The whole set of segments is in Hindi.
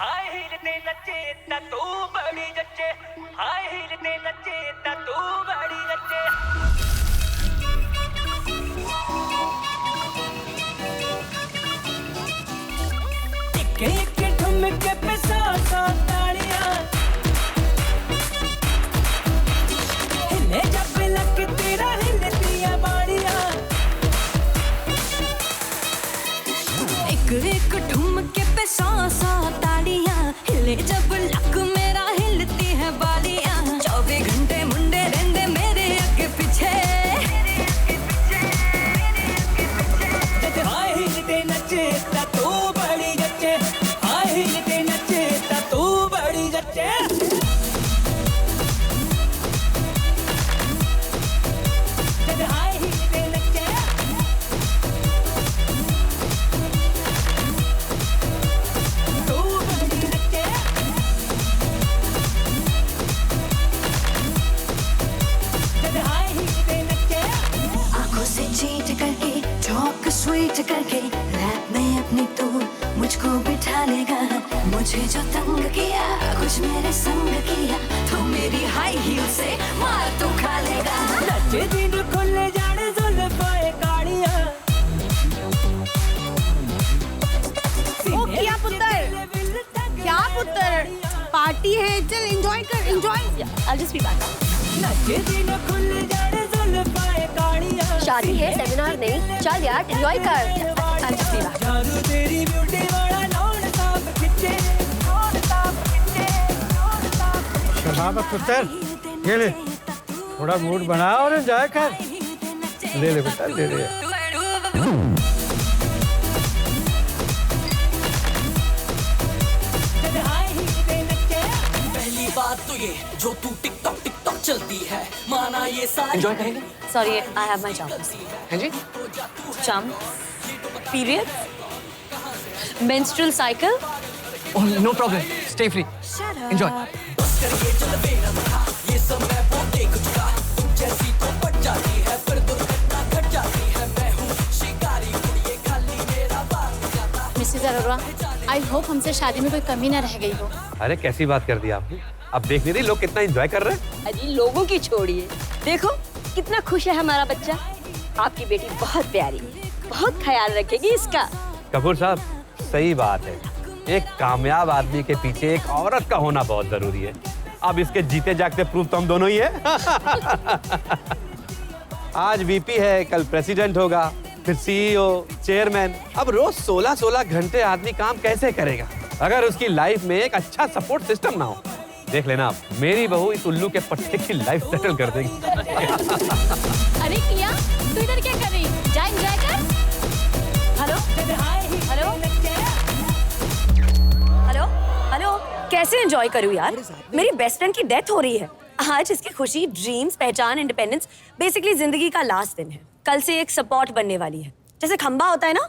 हाय हील ते नचे ता तू बड़ी जच्चे, हाय हील ते नचे ता तू बड़ी जच्चे। एक ठुमके पे सौ सौ तालियां, हिले जब लक तेरा हिलती है बाड़ियां। एक ठुमके पे सौ सौ ताड़ियां, हिले जब लक मेरा हिलती है बालियां। 24 घंटे मुंडे रेंदे मेरे आगे पीछे, हाय हील ते नचे ता तू बड़ी जच्चे, हाय हील ते नचे ता तू बड़ी जच्चे। हाय हील ते नचे, तू बड़ी जच्चे। हाय हील ते नचे, आंखों से चीट करके टॉक स्वीट करके रैप में अपनी तू मुझको बिठा लेगा। मुझे जो तंग किया कुछ मेरे संग किया, तो मेरी हाई हील से मार तू खा लेगा। नचे दिन खुले जाने जुल्फाए काड़ियां। ओ क्या पुत्र, क्या पुत्र, पार्टी है, चल एंजॉय कर, enjoy. I'll just be back. नचे दिन खुले जाने जुल्फाए काड़ियां। शादी है, सेमिनार नहीं। चल यार, एंजॉय कर। I'll just be back. जादू तेरी ब्यूटी वाला नौन साफ खिंचे, नौन साफ खिंचे, नौन साफ खिंचे। शराबत पुत्र, ये ले, थोड़ा मूड बना और एंजॉय कर। ले ले बेटा, ले ले। हाय हील ते नचे, पहली बात तो ये जो तू टिकटॉक टिकटॉक चलती है, माना ये सारी एंजॉय करेंगे। Sorry, I have my job. हैं जी? Chum, period, menstrual cycle. Oh, no problem. Stay free. Enjoy. ये सब मैं वो देख चुका, तुम जैसी तो पट जाती है, फिर दुर्घटना घट जाती है। मैं हूँ शिकारी, उड़िए खाली मेरा बात जाता। मिसेस अरोड़ा, आई होप हमसे शादी में कोई कमी ना रह गई हो। अरे कैसी बात कर दी आपने। अब देख नहीं रही लोग कितना एंजॉय कर रहे हैं। अरे लोगों की छोड़िए, देखो कितना खुश है हमारा बच्चा। आपकी बेटी बहुत प्यारी, बहुत ख्याल रखेगी इसका। कपूर साहब, सही बात है, एक कामयाब आदमी के पीछे एक औरत का होना बहुत जरूरी है। अब इसके जीते जागते प्रूफ तो हम दोनों ही है। आज वीपी है, कल प्रेसिडेंट होगा, फिर सीईओ, चेयरमैन। अब रोज 16-16 घंटे आदमी काम कैसे करेगा अगर उसकी लाइफ में एक अच्छा सपोर्ट सिस्टम ना हो। देख लेना आप, मेरी बहू इस उल्लू के पट्टे की लाइफ सेटल कर देगी। अरे किया, तू इधर क्या कर रही? जा एंजॉय कर। Hello, high heel hello, hello, hello. कैसे एंजॉय करूँ यार? मेरी बेस्ट फ्रेंड की डेथ हो रही है आज। इसकी खुशी, ड्रीम्स, पहचान, इंडिपेंडेंस, बेसिकली जिंदगी का लास्ट दिन है। कल से एक सपोर्ट बनने वाली है, जैसे खंबा होता है ना,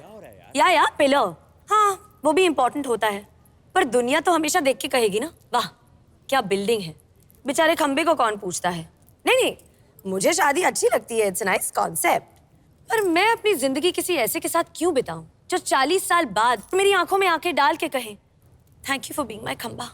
या पिलर। हाँ, वो भी इम्पोर्टेंट होता है, पर दुनिया तो हमेशा देख के कहेगी ना, वाह क्या बिल्डिंग है। बेचारे खंबे को कौन पूछता है। नहीं, मुझे शादी अच्छी लगती है, इट्स नाइस कॉन्सेप्ट, पर मैं अपनी जिंदगी किसी ऐसे के साथ क्यों बिताऊं जो 40 साल बाद मेरी आंखों में आंखें डाल के कहे, thank you for being my खंबा।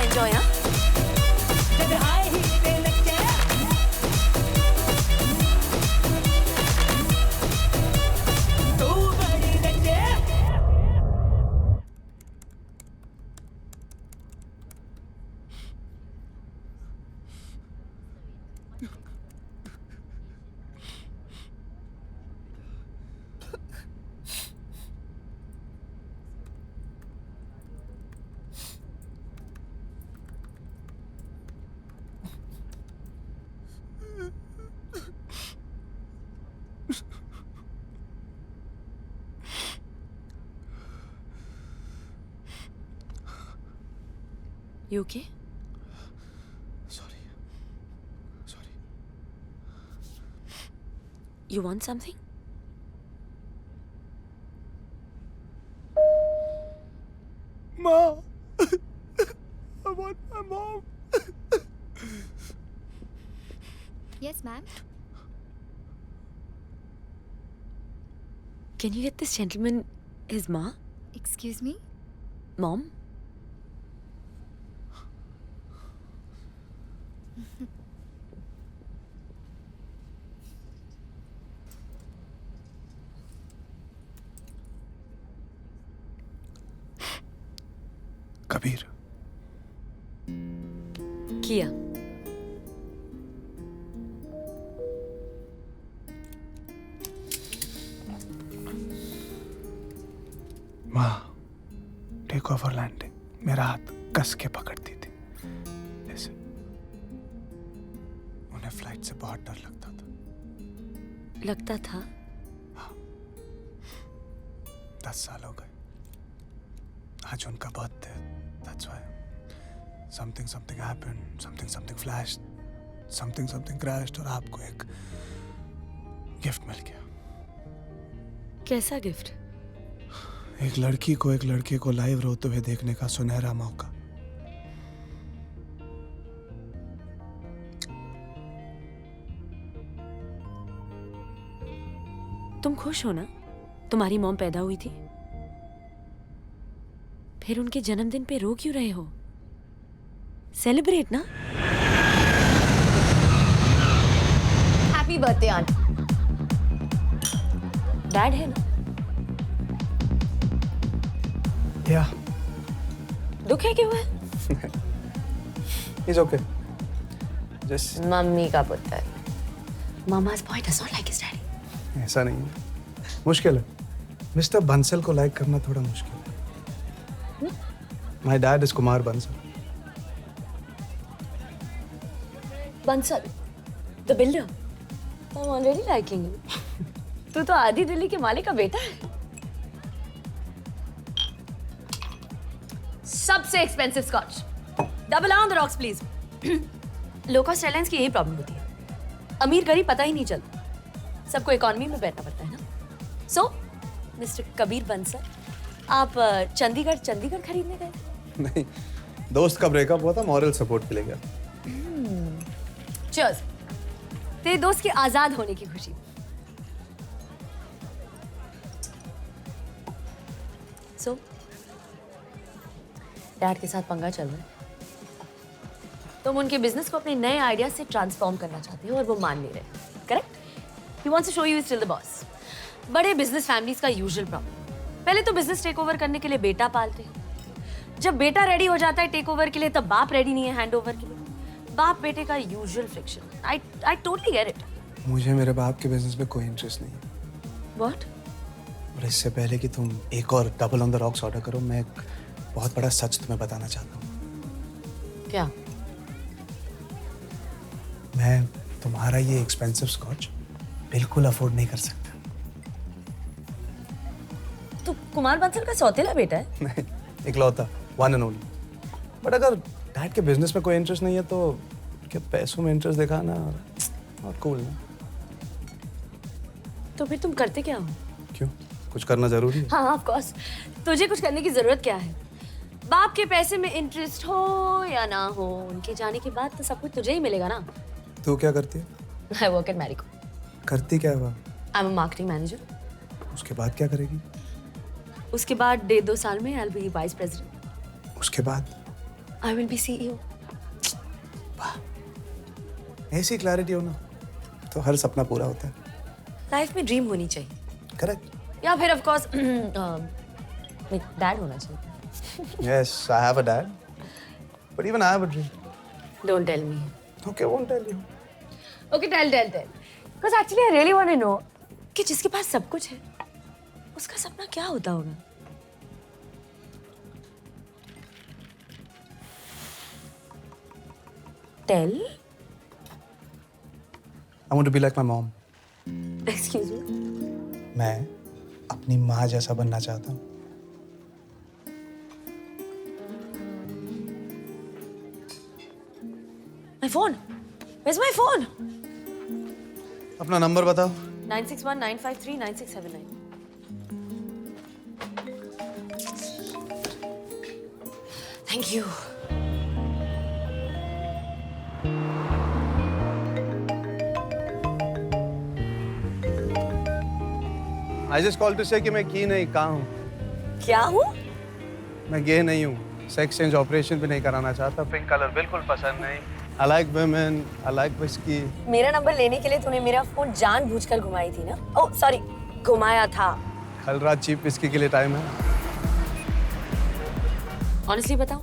एंजॉय, हाँ। हाय हील ते नचे, तू बड़ी जच्चे। You okay? Sorry. You want something? माँ, I want my mom. Yes, ma'am. Can you get this gentleman his ma? Excuse me? Mom? Kabir, किया। माँ टेक ओवर लैंडिंग मेरा हाथ कस के पकड़ती थी। जैसे उन्हें फ्लाइट से बहुत डर लगता था। लगता था? 10 साल हो गए। आज उनका birthday, that's why something happened, something flashed, something crashed और आपको एक गिफ्ट मिल गया। कैसा गिफ्ट? एक लड़की को एक लड़के को लाइव रोते हुए देखने का सुनहरा मौका। तुम खुश हो ना? तुम्हारी मॉम पैदा हुई थी, फिर उनके जन्मदिन पे रो क्यों रहे हो? सेलिब्रेट ना। Happy birthday aunt. डैड है ना? या दुख है क्यों है? It's okay. जस्ट मम्मी का पुत्र। Mama's boy does not like his daddy. ऐसा नहीं है, मुश्किल है। मिस्टर बंसल को लाइक करना थोड़ा मुश्किल है। My dad is Kumar Bansal. Bansal, the builder. I'm already liking you. तू तो आधी दिल्ली के मालिक का बेटा है। सबसे expensive scotch. Double on the rocks please. Low cost airlines की यही प्रॉब्लम होती है, अमीर गरीब पता ही नहीं चलता, सबको इकोनॉमी में बैठना पड़ता है ना। सो मिस्टर कबीर बंसल, आप चंडीगढ़ खरीदने गए? नहीं, दोस्त का ब्रेकअप हुआ था, मॉरल सपोर्ट के लिए गया। चीयर्स। तेरे दोस्त के आजाद होने की खुशी। सो डैड के साथ पंगा चल रहा है, तुम उनके बिजनेस को अपने नए आइडिया से ट्रांसफॉर्म करना चाहते हो और वो मान नहीं रहे, correct? He wants to show you still the boss. बड़े बिजनेस फैमिलीज का यूजुअल प्रॉब्लम, पहले तो बिजनेस टेक ओवर करने के लिए बेटा पालते हैं, जब बेटा रेडी हो जाता है टेक ओवर के लिए तब बाप रेडी नहीं है हैंड ओवर के लिए। बाप बेटे का usual friction. I totally get it. मुझे मेरे बाप के बिजनेस में कोई इंटरेस्ट नहीं है। व्हाट? और इससे पहले कि तुम एक और double on the rocks order करो, मैं एक बहुत बड़ा सच तुम्हें बताना चाहता हूँ। क्या? मैं तुम्हारा ये एक्सपेंसिव स्कॉच बिल्कुल अफोर्ड नहीं कर सकता। तू कुमार बंसल का सौतेला बेटा है? नहीं, इकलौता, वन एंड ओनली। बट अगर डैड के बिजनेस में कोई इंटरेस्ट नहीं है तो क्या पैसों में इंटरेस्ट दिखाना और कूल ना। तो फिर तुम करते क्या हो? क्यों, कुछ करना जरूरी है? हाँ ऑफ कोर्स। तुझे कुछ करने की जरूरत क्या है? बाप के पैसे में इंटरेस्ट हो या ना हो, उनके जाने के बाद तो सब कुछ तुझे ही मिलेगा ना। तू क्या करती है? I work at Marico. करती क्या है वहाँ? I am a marketing manager. उसके बाद क्या करेगी? उसके बाद 1.5-2 साल में I will be vice president. उसके बाद आई विल बी सीईओ। ऐसी क्लैरिटी हो ना तो हर सपना पूरा होता है। लाइफ में ड्रीम होनी चाहिए, करेक्ट? या फिर ऑफ कोर्स डैड होना चाहिए। Yes, I have a dad, but even I have a dream. Don't tell me. Okay, won't tell you. Okay, tell. Because actually I really want to know कि जिसके पास सब कुछ है, उसका सपना क्या होता होगा? Tell. I want to be like my mom. Excuse me. मैं अपनी माँ जैसा बनना चाहता हूँ। My phone. Where's my phone? अपना नंबर बताओ। 961-953-9679. Thank you. I just call to say कि मैं की नहीं, कहाँ हूँ? क्या हूँ? मैं गे नहीं हूँ, सेक्स चेंज ऑपरेशन भी नहीं कराना चाहता, पिंक कलर बिल्कुल पसंद नहीं, I like women, I like whisky. मेरा नंबर लेने के लिए तूने मेरा फोन जानबूझकर घुमाई थी ना? ओह सॉरी, घुमाया था। कल रात चीप व्हिस्की के लिए टाइम है? ऑनेस्टली बताऊं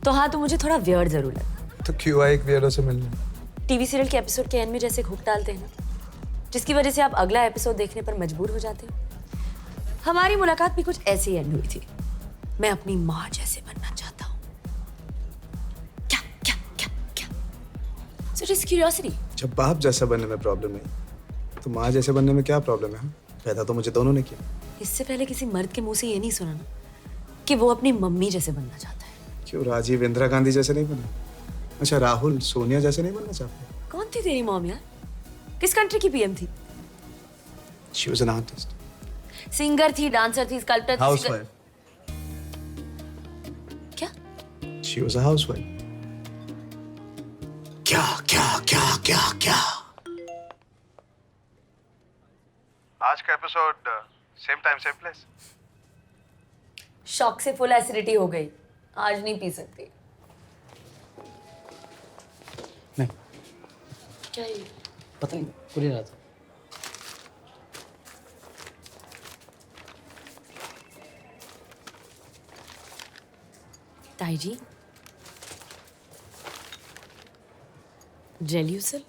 तो हाँ, तो मुझे थोड़ा वियर्ड जरूर लगा। तो क्यों आए एक वियर्डो से मिलने? टीवी सीरियल के एपिसोड के एंड में जैसे हुक डालते हैं ना, जिसकी वजह से आप अगला एपिसोड देखने पर मजबूर हो जाते हो। हमारी मुलाकात भी कुछ ऐसी एंड हुई थी। मैं अपनी माँ जैसे बनना चाहता हूँ। क्या क्या क्या क्या? So just curiosity. जब बाप जैसा बनने में प्रॉब्लम है तो माँ जैसे बनने में क्या प्रॉब्लम है? पैदा तो मुझे दोनों ने किया। इससे पहले किसी मर्द के मुंह से ये नहीं सुना ना कि वो अपनी मम्मी जैसे बनना चाहता है। क्यों राजीव इंदिरा गांधी जैसे नहीं बना? अच्छा राहुल सोनिया जैसे नहीं बनना चाहते? कौन थी तेरी मॉम यार? किस कंट्री की पीएम थी? She was an artist. Singer थी, डांसर थी, स्कल्पटर थी। Housewife. क्या? She was a housewife. क्या क्या क्या क्या क्या? आज का episode same time same place. Shock से फुल एसिडिटी हो गई। आज नहीं पी सकती। नहीं, क्या ये? पता नहीं, पूरी रात। ताई जी, जेल्यूसल?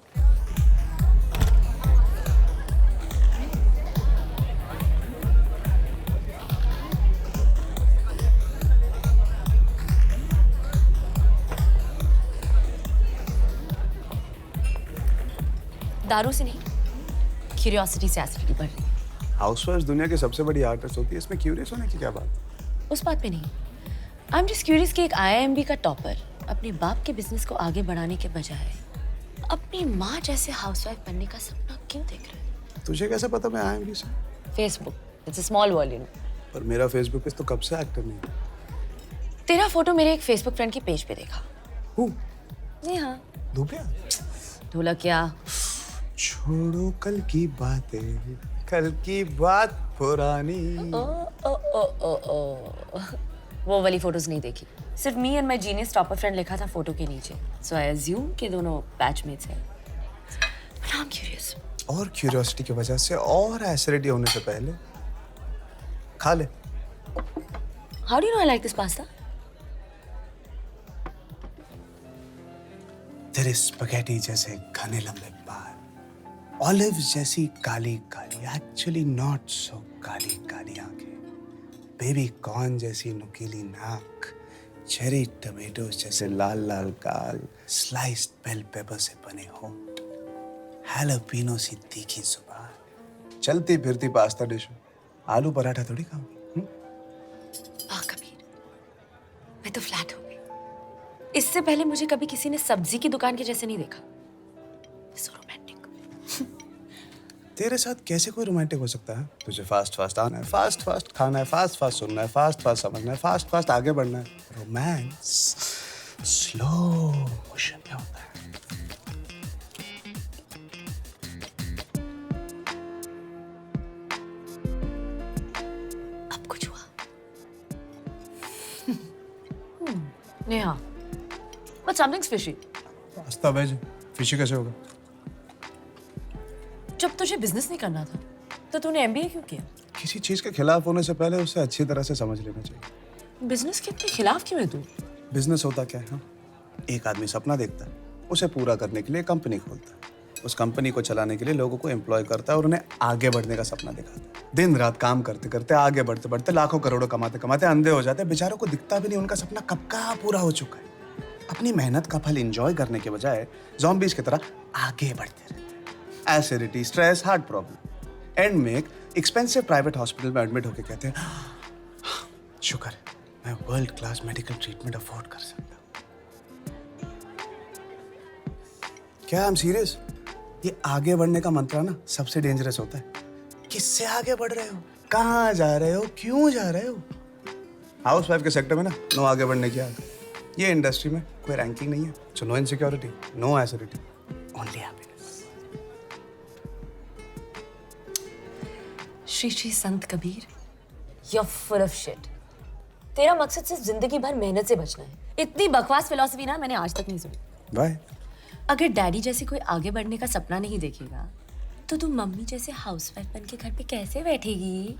दारू से नहीं, क्यूरियोसिटी से एसिडिटी बढ़ रही है। हाउसवाइफ दुनिया की सबसे बड़ी आर्टिस्ट होती है, इसमें क्यूरियस होने की क्या बात? उस बात पे नहीं। आई एम जस्ट क्यूरियस कि एक IIMB का टॉपर अपने बाप के बिजनेस को आगे बढ़ाने के बजाय अपनी माँ जैसे हाउसवाइफ बनने का सपना क्यों देख रहे हैं? तुझे कैसे पता मैं IIMB से? Facebook, it's a small world, you know. पर मेरा फेसबुक पे तो कब से एक्टिव नहीं है। तेरा फोटो मेरे एक फेसबुक फ्रेंड के पेज पे देखा। हूँ? जी हाँ। धूपिया? ढोलकिया। छोड़ो कल की बातें, कल की बात पुरानी। ओ ओ ओ ओ ओ वो वाली फोटोज नहीं देखी। सिर्फ me and my genius topper friend लिखा था फोटो के नीचे, सो आई अज्यूम कि दोनों बैचमेट्स हैं। But I am curious. और क्यूरियोसिटी की वजह से और एसिडिटी होने से पहले खा ले। How do you know I like this pasta? तेरे स्पगेटी जैसे घने लंबे बाल, ऑलिव जैसी Kali Kali, actually not so Kali Kali आंखें, बेबी कॉर्न जैसी नुकीली नाक, चेरी टमेटोज जैसे लाल लाल गाल, स्लाइस्ड बेल पेपर से बने होंठ, हैलोपिनो सी तीखी जुबान, चलती फिरती पास्ता डिश, आलू पराठा थोड़ी खाऊंगी। वाह कबीर, मैं तो फ्लैट हो गई। इससे पहले मुझे कभी किसी ने सब्जी की दुकान के जैसे नहीं देखा। So romantic. तेरे साथ कैसे कोई रोमांटिक हो सकता है? तुझे फास्ट फास्ट आना है, फास्ट फास्ट खाना है, फास्ट फास्ट सुनना है, फास्ट फास्ट समझना है, फास्ट फास्ट आगे बढ़ना है। रोमांस स्लो मोशन में होता है। अब कुछ हुआ? Neha, but something's fishy. Pasta veg, fishy कैसे होगा? जब तुझे बिजनेस नहीं करना था तो तूने MBA क्यों किया? किसी चीज के खिलाफ होने से पहले उसे अच्छी तरह से समझ लेना चाहिए। बिजनेस के इतने खिलाफ क्यों है तू? बिजनेस होता क्या है? हाँ? एक आदमी सपना देखता है, उसे पूरा करने के लिए कंपनी खोलता है, उस कंपनी को चलाने के लिए लोगों को एम्प्लॉय करता है और उन्हें आगे बढ़ने का सपना दिखाता है। दिन रात काम करते करते, आगे बढ़ते बढ़ते, लाखों करोड़ों कमाते कमाते अंधे हो जाते हैं। बेचारों को दिखता भी नहीं उनका सपना कब का पूरा हो चुका है। अपनी मेहनत का फल एंजॉय करने के बजाय ज़ॉम्बीज की तरह आगे बढ़ते रहते हैं। Acidity, stress, heart problem, and में एक एक्सपेंसिव प्राइवेट हॉस्पिटल में एडमिट होकर कहते हैं, शुक्र है मैं world class medical treatment afford कर सकता हूँ। क्या आई एम सीरियस? ये आगे बढ़ने का मंत्र ना सबसे डेंजरस होता है। किससे आगे बढ़ रहे हो, कहाँ जा रहे हो, क्यों जा रहे हो? हाउसवाइफ के सेक्टर में ना नो आगे बढ़ने की आदत। ये इंडस्ट्री में कोई रैंकिंग नहीं है, so no insecurity, no acidity, only happiness. Shri Shri Sant Kabir, you're full of shit. तेरा मकसद सिर्फ जिंदगी भर मेहनत से बचना है। इतनी बकवास फिलॉसफी ना मैंने आज तक नहीं सुनी। बाय। अगर डैडी जैसे कोई आगे बढ़ने का सपना नहीं देखेगा तो तू मम्मी जैसे हाउसवाइफ बन के घर पे कैसे बैठेगी?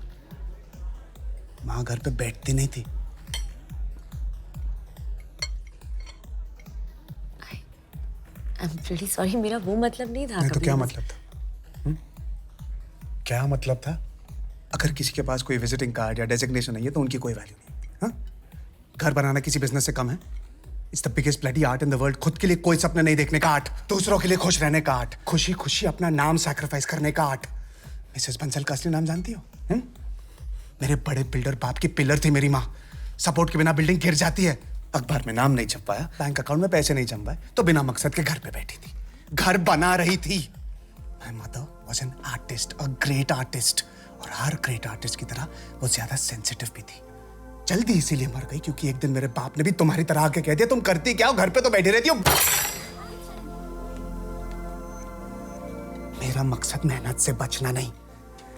माँ घर पे बैठती नहीं थी। I'm really sorry, मेरा वो मतलब नहीं था। नहीं तो कभी क्या भी। मतलब था? क्या मतलब था? अगर किसी के पास कोई विजिटिंग कार्ड या डेजिग्नेशन नहीं है तो उनकी कोई वैल्यू नहीं। हाँ? घर बनाना किसी बिजनेस से कम है? It's the biggest bloody art in the world. खुद के लिए कोई सपने नहीं देखने का आर्ट, दूसरों के लिए खुश रहने का आर्ट, खुशी खुशी अपना नाम सैक्रिफाइस करने का आर्ट। मिसेस बंसल का असली नाम जानती हो? मेरे बड़े बिल्डर बाप की पिलर थी मेरी माँ। सपोर्ट के बिना बिल्डिंग गिर जाती है। अखबार में नाम नहीं छपवाया, बैंक अकाउंट में पैसे नहीं जम पाए तो बिना मकसद के घर पे बैठी थी, घर बना रही थी। My mother was an artist, a great artist, और हर ग्रेट आर्टिस्ट की तरह वो ज्यादा सेंसिटिव भी थी। जल्दी इसीलिए मर गई क्योंकि एक दिन मेरे बाप ने भी तुम्हारी तरह आके कह दिया तुम करती क्या हो, घर पे तो बैठी रहती हो। मेरा मकसद मेहनत से बचना नहीं,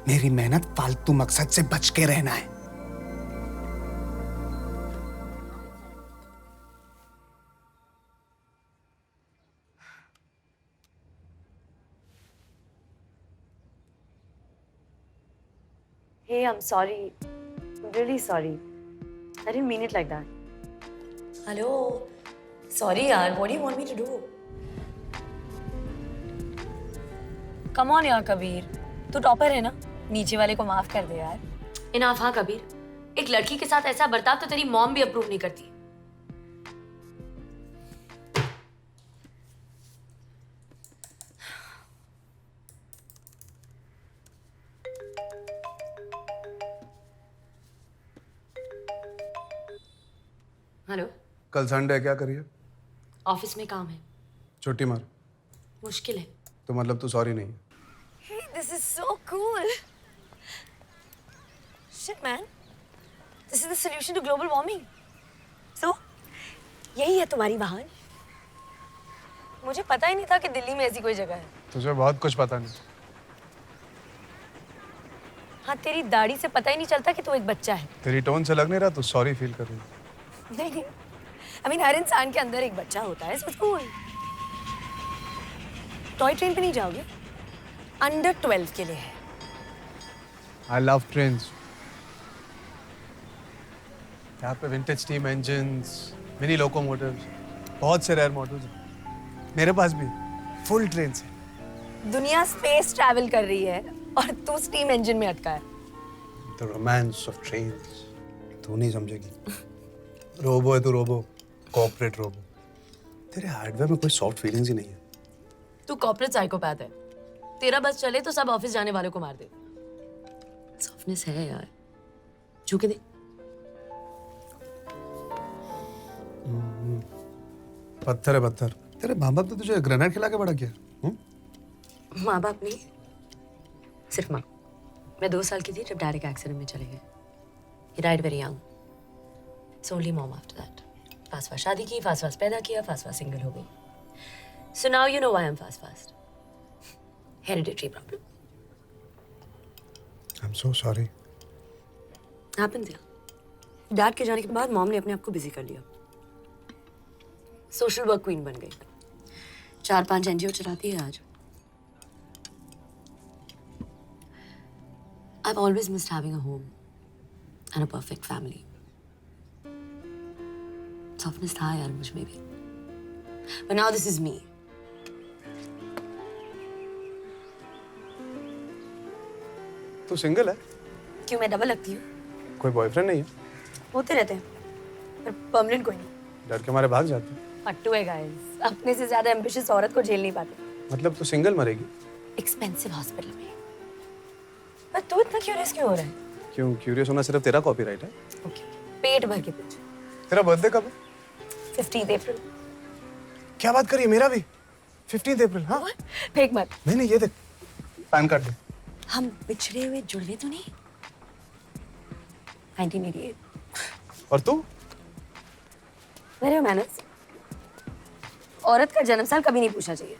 मेरी मेहनत फालतू मकसद से बच के रहना है। Hey, I'm sorry. I'm really sorry. I didn't mean it like that. Hello. Sorry, yaar. What do you want me to do? Come on, यार कबीर. तू टॉपर है ना? नीचे वाले को माफ कर दे यार. इनाफ हाँ कबीर. एक लड़की के साथ ऐसा बर्ताव तो तेरी मॉम भी अप्रूव नहीं करती. हेलो. कल संडे क्या करिए? ऑफिस में काम है. छुट्टी मार। मुश्किल है. तो मतलब तू सॉरी नहीं है? Hey, this is so cool. Shit, man. This is the solution to global warming. So, यही है तुम्हारी वाहन? मुझे पता ही नहीं था कि दिल्ली में ऐसी कोई जगह है. तुझे बहुत कुछ पता नहीं। हाँ, तेरी दाढ़ी से पता ही नहीं चलता कि तू एक बच्चा है. तेरी टोन से लग नहीं रहा तू सॉरी फील कर रही है। नहीं. I mean, हर इंसान के अंदर एक बच्चा होता है. So it's cool. Toy train पे नहीं जाओगे? अंडर 12 के लिए है. I love trains. यहाँ पे vintage steam engines, mini locomotives, बहुत से रेयर मॉडल्स हैं। मेरे पास भी फुल ट्रेन है। दुनिया स्पेस ट्रैवल कर रही है और तू स्टीम इंजन में अटका है. The romance of trains. तू नहीं समझेगी। रोबो है तू, रोबो, कॉर्पोरेट रोबो। तेरे हार्डवेयर में कोई सॉफ्ट फीलिंग्स ही नहीं है। तू कॉर्पोरेट साइकोपैथ है. तेरा बस चले तो सब ऑफिस जाने वालों को मार दे. सॉफ्टनेस है यार. छू के दे. पत्थर है पत्थर। तेरे माँ बाप ने तुझे ग्रेनेड खिला के बड़ा किया? माँ बाप नहीं, सिर्फ माँ. मैं 2 साल की थी जब डैड एक एक्सीडेंट में चले गए. He died very young. It's only mom after that. Fast शादी की, फास्ट पैदा किया, फास्ट सिंगल हो गई. So now you know why I'm fast. Hereditary problem. I'm so sorry. Happens यार. डैड के जाने के बाद मॉम ने अपने आप को बिजी कर लिया. सोशल वर्क क्वीन बन गई. 4-5 NGO चलाती है आज. I've always missed having a home and a perfect family. Softness था यार मुझ में भी. But now this is me. तू सिंगल है? क्यों, मैं डबल लगती हूँ? कोई बॉयफ्रेंड नहीं है? होते रहते हैं, पर परमानेंट कोई नहीं. डर के मारे भाग जाते हैं। पट्टू है गाइस. अपने से ज्यादा एम्बिशियस औरत को झेल नहीं पाते. मतलब तू सिंगल मरेगी? एक्सपेंसिव हॉस्पिटल में. पर तू इतना क्यूरियस क्यों हो रहा है? क्यों, क्यूरियस होना सिर्फ तेरा कॉपीराइट है? ओके, पेट भर के पूछ. तेरा बर्थडे कब है? 15 अप्रैल. क्या बात करी है, मेरा भी 15 अप्रैल. हाँ फेंक मत. नहीं ये देख, पैन कार्ड दे. हम बिछड़े हुए जुड़वे तो नहीं? 1988. और तू? मेरे मैनर्स. औरत का जन्म साल कभी नहीं पूछना चाहिए.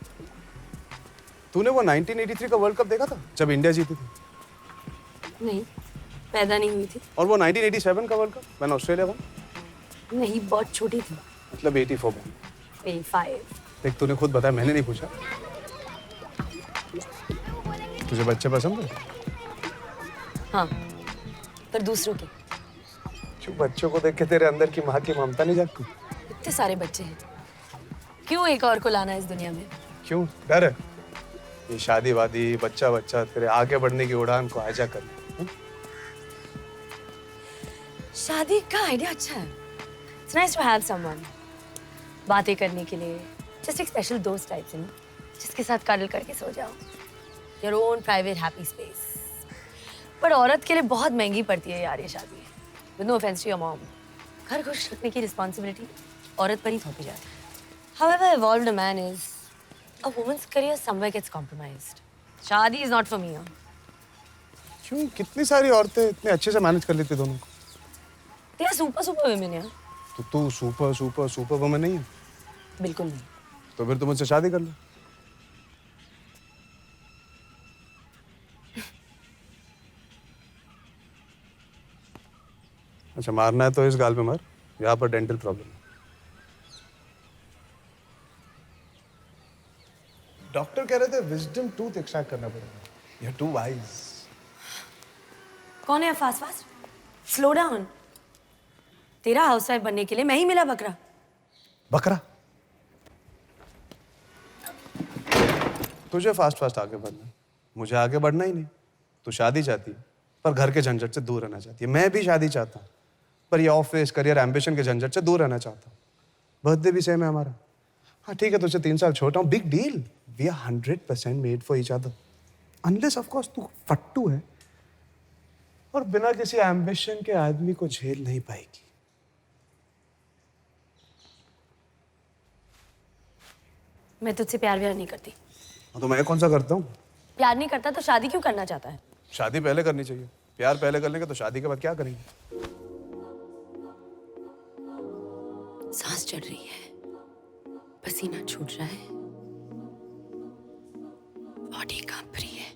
तूने वो 1983 का वर्ल्ड कप देखा था जब इंडिया जीती थी? नहीं, पैदा नहीं हुई थी। और वो 1987 का world cup when Australia won? नहीं, बहुत छोटी थी। मतलब 84 में। 85। देख तूने खुद बताया, मैंने नहीं पूछा। तुझे बच्चे पसंद है? हाँ, पर दूसरों के। क्यों बच्चों को देख के तेरे अंदर की माँ की ममता नहीं जागती? इतने सारे बच्चे हैं, क्यों एक और को लाना है इस दुनिया में? क्यों डर है? ये शादी वादी बच्चा बच्चा तेरे आगे बढ़ने की उड़ान को आजा कर। शादी का आइडिया अच्छा है। It's nice to have someone बातें करने के लिए, just एक स्पेशल दोस्त टाइप से, जिसके साथ कडल करके सो जाओ। Your own private happy space। पर औरत के लिए बहुत महंगी पड़ती है यार ये शादी। With no offense to your mom, घर खुश रखने की रिस्पॉन्सिबिलिटी औरत पर ही थोपी जाती है। However evolved a man is, a woman's career somewhere gets compromised। शादी is not for me। क्यों? कितनी सारी औरतें इतने अच्छे से मैनेज कर लेती दोनों को। They are super women यार। तो तू सुपर वुमन नहीं है? बिल्कुल नहीं। तो फिर तुम मुझसे शादी कर लो। अच्छा मारना है तो इस गाल पे मार, यहाँ पर डेंटल प्रॉब्लम है। डॉक्टर कह रहे थे विजडम टूथ एक्सट्रैक्ट करना पड़ेगा। You are too wise. कौन है फास्ट? Slow down. तेरा हाउसवाइफ बनने के लिए मैं ही मिला बकरा। बकरा? तुझे फास्ट आगे बढ़ना, मुझे आगे बढ़ना ही नहीं। तू शादी चाहती है पर घर के झंझट से दूर रहना चाहती है। मैं भी शादी चाहता हूँ पर ये ऑफिस करियर एम्बिशन के झंझट से दूर रहना चाहता हूँ। बर्थडे भी सेम है हमारा। हाँ ठीक है, तुझसे 3 साल छोटा हूँ, big deal. We are 100% made for each other. Unless of course तू फट्टू है और बिना किसी एम्बिशन के आदमी को झेल नहीं पाएगी। मैं तुझसे प्यार नहीं करती। तो मैं कौन सा करता हूँ? प्यार नहीं करता तो शादी क्यों करना चाहता है? शादी पहले करनी चाहिए। प्यार पहले कर लेंगे तो शादी के बाद क्या करेंगे? सांस चढ़ रही है, पसीना छूट रहा है, बॉडी कांप रही है।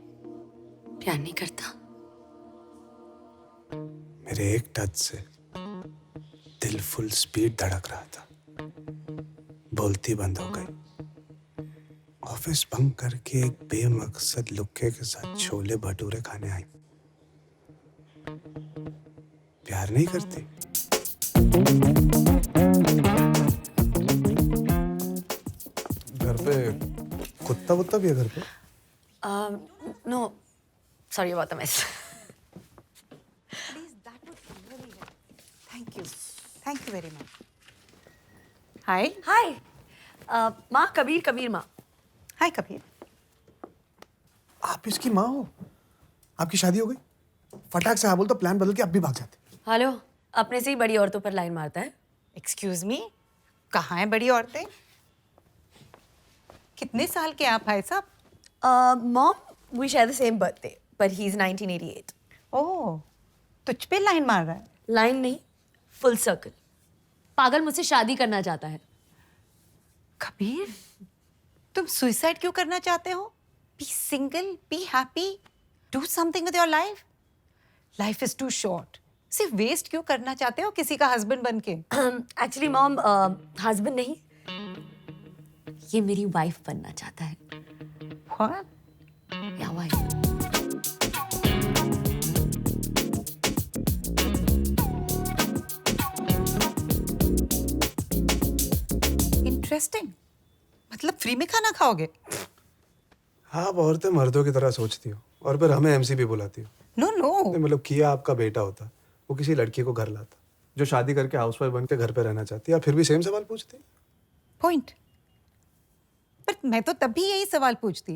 प्यार नहीं करता। मेरे एक टच से दिल फुल स्पीड धड़क रहा था, बोलती बंद हो गई। ऑफिस बंक करके एक बेमकसद लुक्के के साथ छोले भटूरे खाने आई। प्यार नहीं करती? घर पे कुत्ता वुत्ता भी है घर पे? No, sorry about the mess. Thank you very much. Hi. Hi. माँ कबीर माँ। Hi, कबीर। आप इसकी माँ हो? आपकी शादी हो गई? फटाक से हाँ बोल तो प्लान बदल के अब भी भाग जाते। हेलो, अपने से ही बड़ी औरतों पर लाइन मारता है। Excuse me, कहाँ हैं बड़ी औरतें? कितने साल के आप भाई साहब? Mom, we share the same birthday, but he is 1988। Oh, तुझ पे लाइन मार रहा है? लाइन नहीं, फुल सर्कल। पागल मुझसे शादी करना चाहता है। कबीर, तुम सुसाइड क्यों करना चाहते हो? Be single, be happy, do something with your life. Life is too short. सिर्फ वेस्ट क्यों करना चाहते हो किसी का हस्बैंड बन के? एक्चुअली मॉम, हस्बैंड नहीं, ये मेरी वाइफ बनना चाहता है। What? या वाइफ। इंटरेस्टिंग। मतलब फ्री में खाना खाओगे? आप औरतें मर्दों की तरह सोचती हो और फिर हमें एमसीपी बुलाती हो। No no. मतलब किया आपका बेटा होता, वो किसी लड़की को घर लाता जो शादी करके हाउसवाइफ बन के घर पे रहना चाहती है, फिर भी सेम सवाल पूछती। पॉइंट। बट मैं तो तब भी यही सवाल पूछती।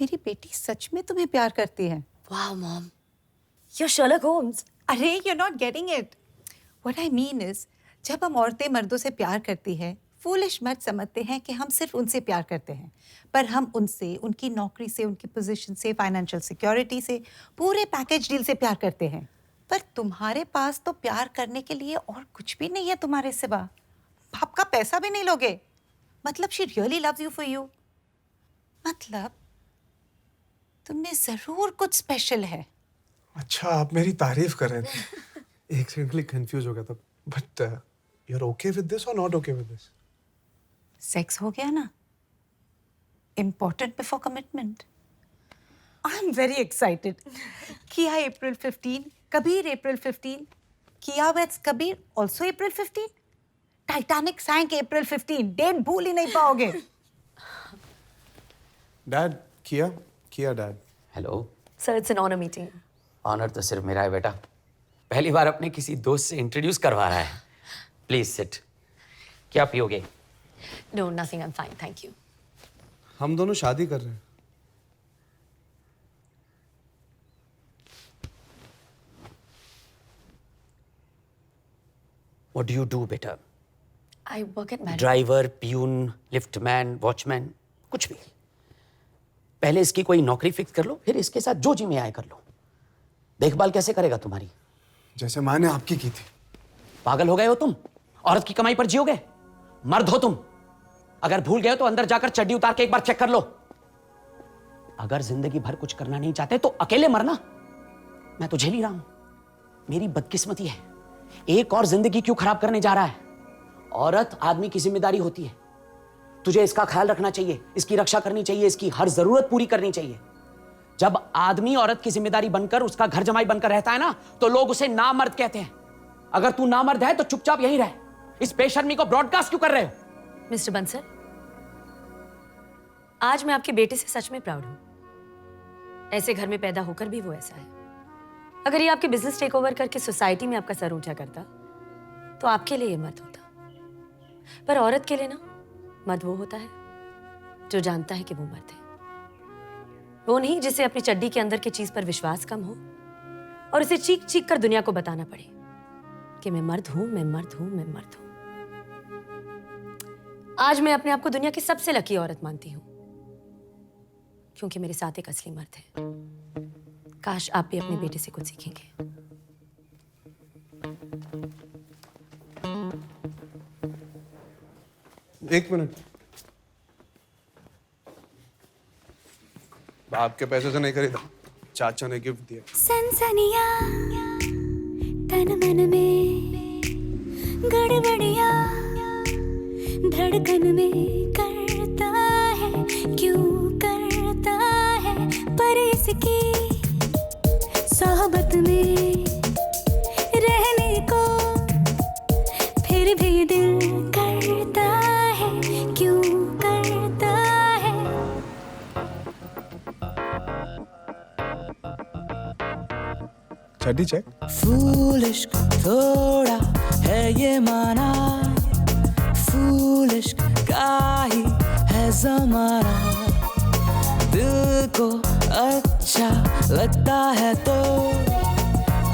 मेरी बेटी सच में तुम्हें प्यार करती है? वाह मॉम, you're Sherlock Holmes। अरे you're not getting it. What I mean is, जब हम औरतें मर्दों से प्यार करती हैं, फूलिश मर्द समझते हैं कि हम सिर्फ उनसे प्यार करते हैं, पर हम उनसे, उनकी नौकरी से, उनकी पोजीशन से, फाइनेंशियल सिक्योरिटी से, पूरे पैकेज डील से प्यार करते हैं। पर तुम्हारे पास तो प्यार करने के लिए और कुछ भी नहीं है तुम्हारे सिवा। बाप का पैसा भी नहीं लोगे। मतलब she really loves you for you. मतलब तुमने जरूर कुछ स्पेशल है। अच्छा, आप मेरी तारीफ कर रहे थे। एक सेकंड के लिए कंफ्यूज हो गया था। But you are okay with this और not okay with this? Sex हो गया ना, important before commitment. I am very excited. Kiya April 15, Kabir April 15, Kiya weds Kabir also April 15, Titanic sank April 15। Date भूल ही नहीं पाओगे। Dad, Kiya dad. Hello. Sir, it's an honour meeting. Honour तो सिर्फ मेरा है बेटा। पहली बार अपने किसी दोस्त से इंट्रोड्यूस करवा रहा है। Please sit. क्या पियोगे? No, nothing, I am fine, thank you. हम दोनों शादी कर रहे हैं। व्हाट डू यू डू बेटा? I work at marriage. Driver, peon, liftman, watchman, कुछ भी। पहले इसकी कोई नौकरी फिक्स कर लो, फिर इसके साथ जो जी में आए कर लो। देखभाल कैसे करेगा तुम्हारी? जैसे माँ ने आपकी की थी। पागल हो गए हो तुम? औरत की कमाई पर जियोगे? मर्द हो तुम। अगर भूल गए हो तो अंदर जाकर चड्डी उतार के एक बार चेक कर लो। अगर जिंदगी भर कुछ करना नहीं चाहते तो अकेले मरना। मैं तो झेल ही रहा हूं। मेरी बदकिस्मती है। एक और जिंदगी क्यों खराब करने जा रहा है? औरत आदमी की जिम्मेदारी होती है। तुझे इसका ख्याल रखना चाहिए, इसकी रक्षा करनी चाहिए, इसकी हर जरूरत पूरी करनी चाहिए। जब आदमी औरत की जिम्मेदारी बनकर उसका घर जमाई बनकर रहता है ना, तो लोग उसे नामर्द कहते हैं। अगर तू नामर्द है तो चुपचाप यहीं रह। इस बेशर्मी को ब्रॉडकास्ट क्यों कर रहे हो? मिस्टर बंसल, आज मैं आपके बेटे से सच में प्राउड हूं। ऐसे घर में पैदा होकर भी वो ऐसा है। अगर ये आपके बिजनेस टेक ओवर करके सोसाइटी में आपका सर ऊंचा करता तो आपके लिए ये मर्द होता। पर औरत के लिए ना, मर्द वो होता है जो जानता है कि वो मर्द है। वो नहीं जिसे अपनी चड्डी के अंदर की चीज पर विश्वास कम हो और उसे चीख चीख कर दुनिया को बताना पड़े कि मैं मर्द हूं, मैं मर्द हूं, मैं मर्द हूं। आज मैं अपने आप को दुनिया की सबसे लकी औरत मानती हूं, क्योंकि मेरे साथ एक असली मर्द है। काश आप भी अपने बेटे से कुछ सीखेंगे। एक मिनट। आपके पैसे से नहीं खरीदा, चाचा ने गिफ्ट दिया। सनसनिया तन मन में, गड़बड़िया धड़कन में करता है, क्यों करता है, पर इसकी सोहबत में रहने को फिर भी दिल करता है, क्यों करता है। चड्डी चेक। फूलिश थोड़ा है ये माना, फूलिश का ही है जमाना। दिल को अच्छा लगता है तो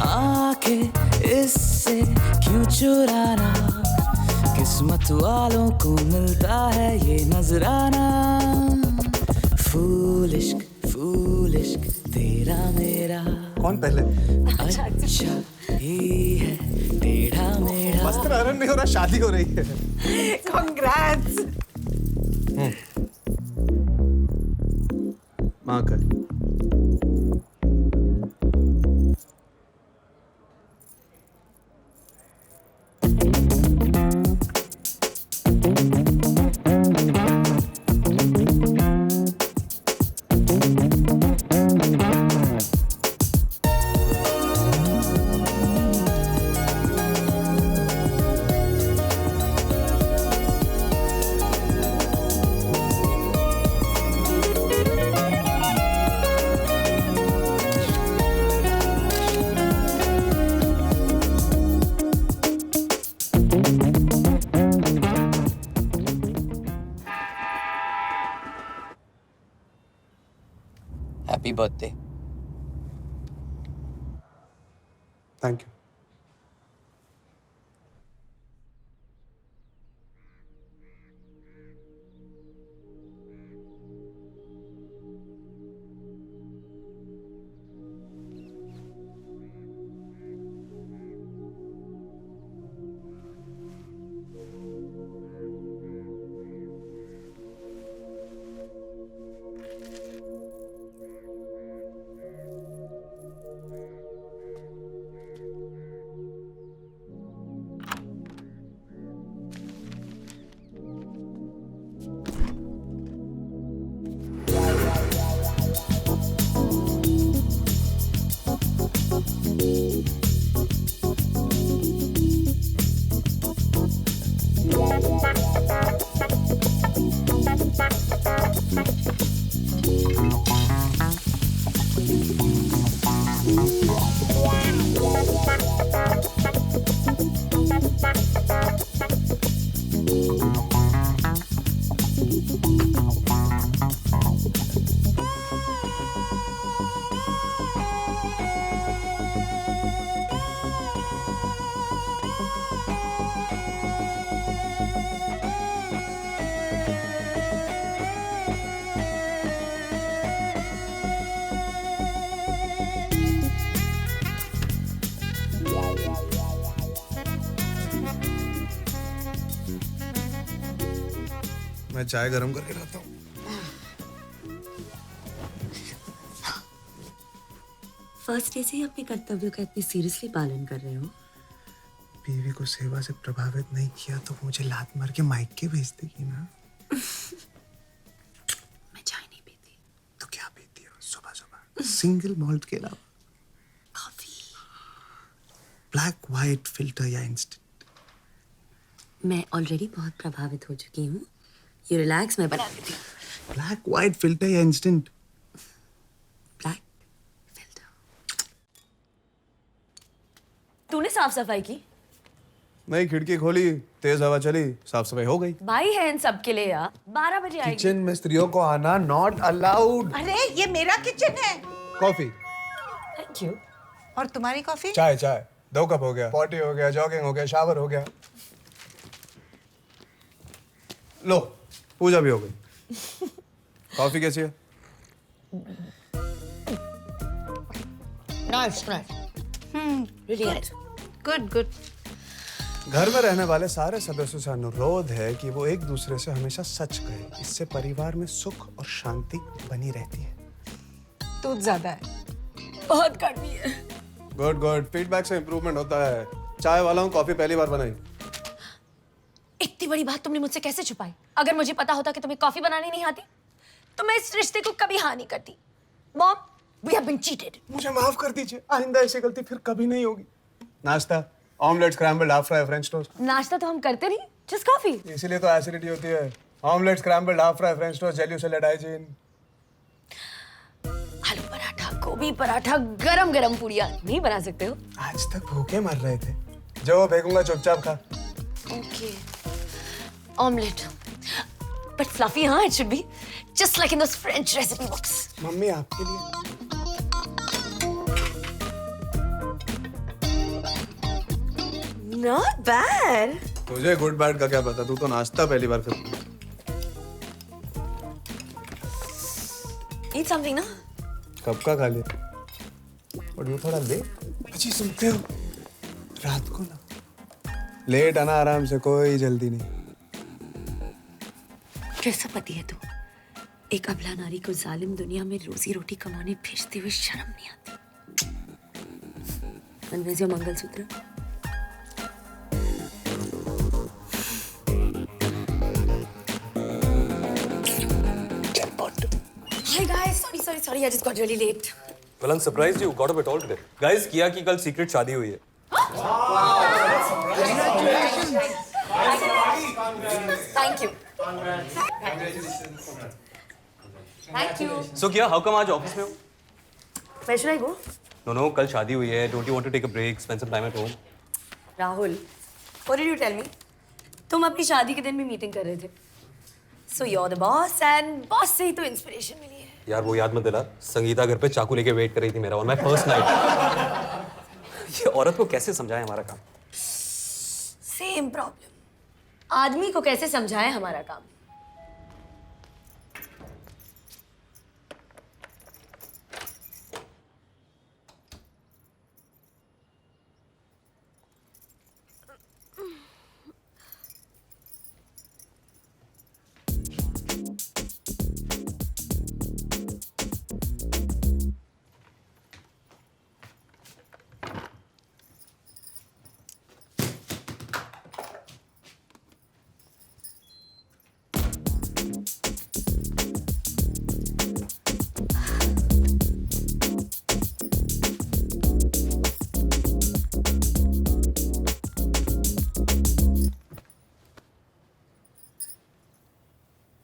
आंखें इससे क्यों चुराना। किस्मत वालों को मिलता है ये नजराना। फूलिश फूलिश तेरा मेरा कौन पहले? अच्छा ही है टेढ़ा मेढ़ा। वस्त्रारण नहीं हो रहा, शादी हो रही है। Congrats! माँ कर। Happy birthday. Thank you. मैं चाय गरम करके लाता हूँ। फर्स्ट डे से ही अपने कर्तव्यों का इतनी सीरियसली पालन कर रहे हो। बीवी को सेवा से प्रभावित नहीं किया तो मुझे लात मार के माइक के भेज देगी ना। मैं चाय नहीं पीती। तो क्या पीती हो सुबह सुबह? सिंगल मॉल्ट के अलावा? कॉफी। ब्लैक व्हाइट फिल्टर या इंस्टेंट? मैं ऑलरेडी बहुत प्रभावित हो चुकी हूँ। ये रिलैक्स, मैं बना देती हूँ। ब्लैक व्हाइट फिल्टर या इंस्टेंट? Black filter. तूने साफ सफाई की? नहीं, खिड़की खोली, तेज हवा चली, साफ सफाई हो गई। भाई है इन सब के लिए यार। 12 बजे आएगी। किचन में स्त्रियों को आना नॉट अलाउड। अरे ये मेरा किचन है। कॉफी। Thank you. और तुम्हारी कॉफी? चाय चाय 2 कप हो गया, पॉटी हो गया, जॉगिंग हो गया, शावर हो गया। लो, पूजा भी हो गई। कॉफी कैसी है? Nice nice. Really nice. Good good. घर में रहने वाले सारे सदस्यों से अनुरोध है कि वो एक दूसरे से हमेशा सच कहें। इससे परिवार में सुख और शांति बनी रहती है। दूध ज्यादा है। बहुत कड़वी है। गुड गुड, फीडबैक से इंप्रूवमेंट होता है। चाय वाला हूँ, कॉफी पहली बार बनाई। इतनी बड़ी बात तुमने मुझसे कैसे छुपाई? अगर मुझे पता होता कि तुम्हें कॉफी बनानी नहीं आती तो मैं इस रिश्ते को कभी हाँ नहीं करती। Mom, we have been cheated. मुझे माफ कर दीजिए, आइंदा ऐसी गलती फिर कभी नहीं होगी। नाश्ता, omelette, scrambled, half fry, French toast. नाश्ता तो हम करते नहीं, जस्ट कॉफी। इसीलिए तो एसिडिटी होती है। Omelette, scrambled, half fry, French toast, jelly salad, hygiene. आलू पराठा, गोभी पराठा, गरम गरम पूड़ियाँ नहीं बना सकते हो? आज तक भूखे मर रहे थे। जो फेंकूंगा चुपचाप खा। ओके। Omelette, but fluffy. हाँ, it should be just like in those French recipe books. Mummy आपके लिए। Not bad. तुझे गुड बैड का क्या पता? तू तो नाश्ता पहली बार करती है। Eat something ना? कब का खा लिया? और ये थोड़ा लेट। अच्छी सुनते हो? रात को ना लेट आना, आराम से, कोई जल्दी नहीं। कैसा पति है तू? एक अबला नारी को जालिम दुनिया में रोजी रोटी कमाने भेजते हुए शर्म नहीं आती? And where's your mangalsutra? Hi guys, sorry, I just got really late. Well, I'm surprised you got up at all today. Guys, किया की कल सीक्रेट शादी हुई है। Thank you. Thank you. So किया, how come आज ऑफिस में हो? Where should I go? No, कल शादी हुई है. Don't you want to take a break, spend some time at home? Rahul, what did you tell me? तुम अपनी शादी के दिन भी मीटिंग कर रहे थे. So you're the boss and boss से ही तो इंस्पिरेशन मिली है. यार वो याद मत दिला. संगीता घर पे चाकू लेके वेट कर रही थी मेरा on my first night. ये औरत को कैसे समझाएं हमारा काम? Same problem. आदमी को कैसे समझाएं हमारा काम?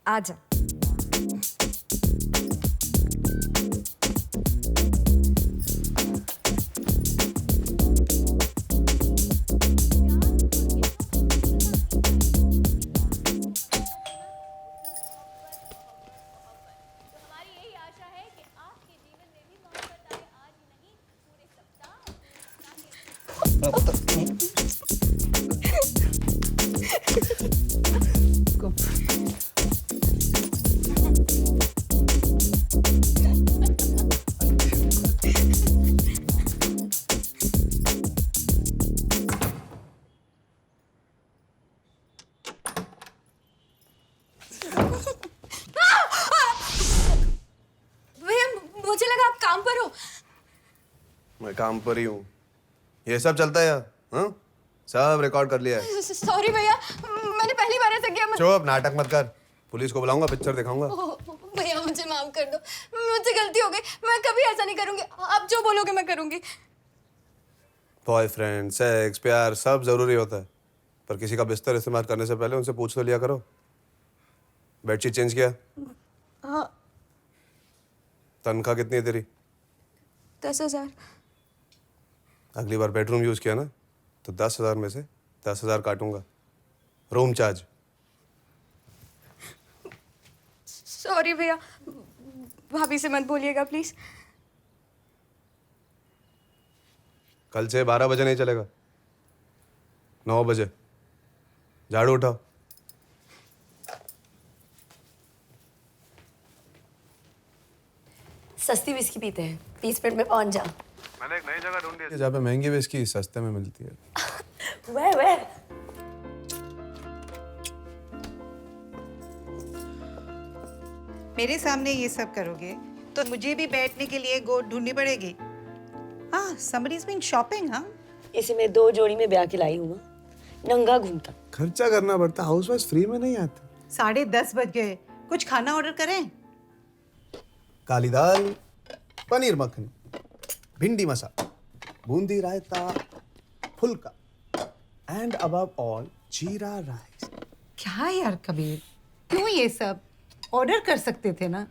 आजा। मैं काम पर ही हूँ। ये सब चलता है यार, हाँ? सब रिकॉर्ड कर लिया है। सॉरी भैया, मैंने पहली बार ऐसा किया। चुप, नाटक मत कर। पुलिस को बुलाऊंगा, पिक्चर दिखाऊंगा। भैया मुझे माफ कर दो, मुझसे गलती हो गई, मैं कभी ऐसा नहीं करूंगी। आप जो बोलोगे मैं करूंगी। बॉयफ्रेंड, सेक्स, प्यार सब जरूरी होता है, पर किसी का बिस्तर इस्तेमाल करने से पहले उनसे पूछ तो लिया करो। बेडशीट चेंज किया? हाँ। तनख्वाह कितनी है तेरी? 10,000। अगली बार बेडरूम यूज किया ना तो 10,000 में से 10,000 काटूंगा, रूम चार्ज। सॉरी भैया, भाभी से मत बोलिएगा प्लीज। कल से 12 बजे नहीं चलेगा, 9 बजे। झाड़ू उठाओ। सस्ती विस्की पीते हैं, 30 मिनट में पहुंच जा। मैंने एक नई जगह ढूंढी है जहाँ पे महंगी विस्की सस्ते में मिलती है। Where? मेरे सामने ये सब करोगे तो मुझे भी बैठने के लिए गोद ढूंढनी पड़ेगी। हाँ, somebody's been shopping, हाँ? इसे मैं 2 जोड़ी में ब्याह के लाई हूँ, नंगा घूमता। खर्चा करना पड़ता, हाउसवाइफ फ्री में नहीं आती। 10:30 बज गए, कुछ खाना ऑर्डर करें? काली दाल, पनीर मखनी, भिंडी मसाला, बूंदी रायता, फुल्का, एंड अबव ऑल जीरा राइस। क्या यार कबीर, क्यों ये सब? ऑर्डर कर सकते थे ना।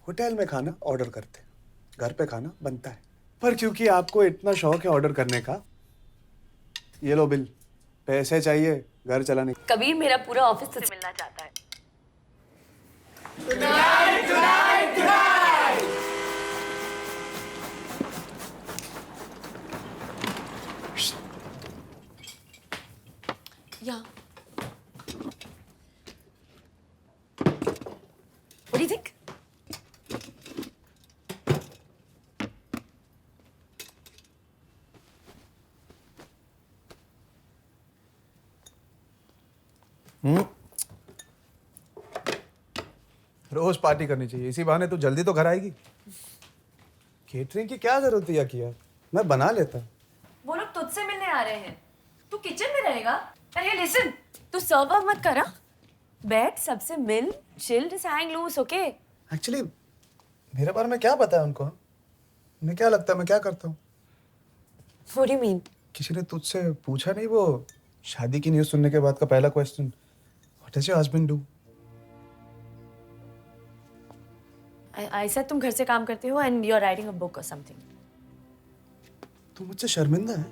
होटल में खाना ऑर्डर करते, घर पे खाना बनता है, पर क्योंकि आपको इतना शौक है ऑर्डर करने का, ये लो बिल। पैसे चाहिए घर चलाने। कबीर मेरा पूरा ऑफिस तुझसे मिलना चाहता है। Yeah. What do you think? रोज पार्टी करनी चाहिए, इसी बहाने तू जल्दी तो घर आएगी। केटरिंग की क्या जरूरत है किया, मैं बना लेता। वो लोग तुझसे मिलने आ रहे हैं, तू किचन में रहेगा। अरे लिसन, तू सर्व मत करा, बैठ सबसे मिल, chill, just hang loose, okay? Actually मेरे बारे में क्या पता है उनको? उन्हें क्या लगता है मैं क्या करता हूँ? What do you mean? किसी ने तुझसे पूछा नहीं वो शादी की न्यूज़ सुनने के बाद का पहला question, what does your husband do? I said तुम घर से काम करते हो and you're writing a book or something. तू मुझसे शर्मिंदा है?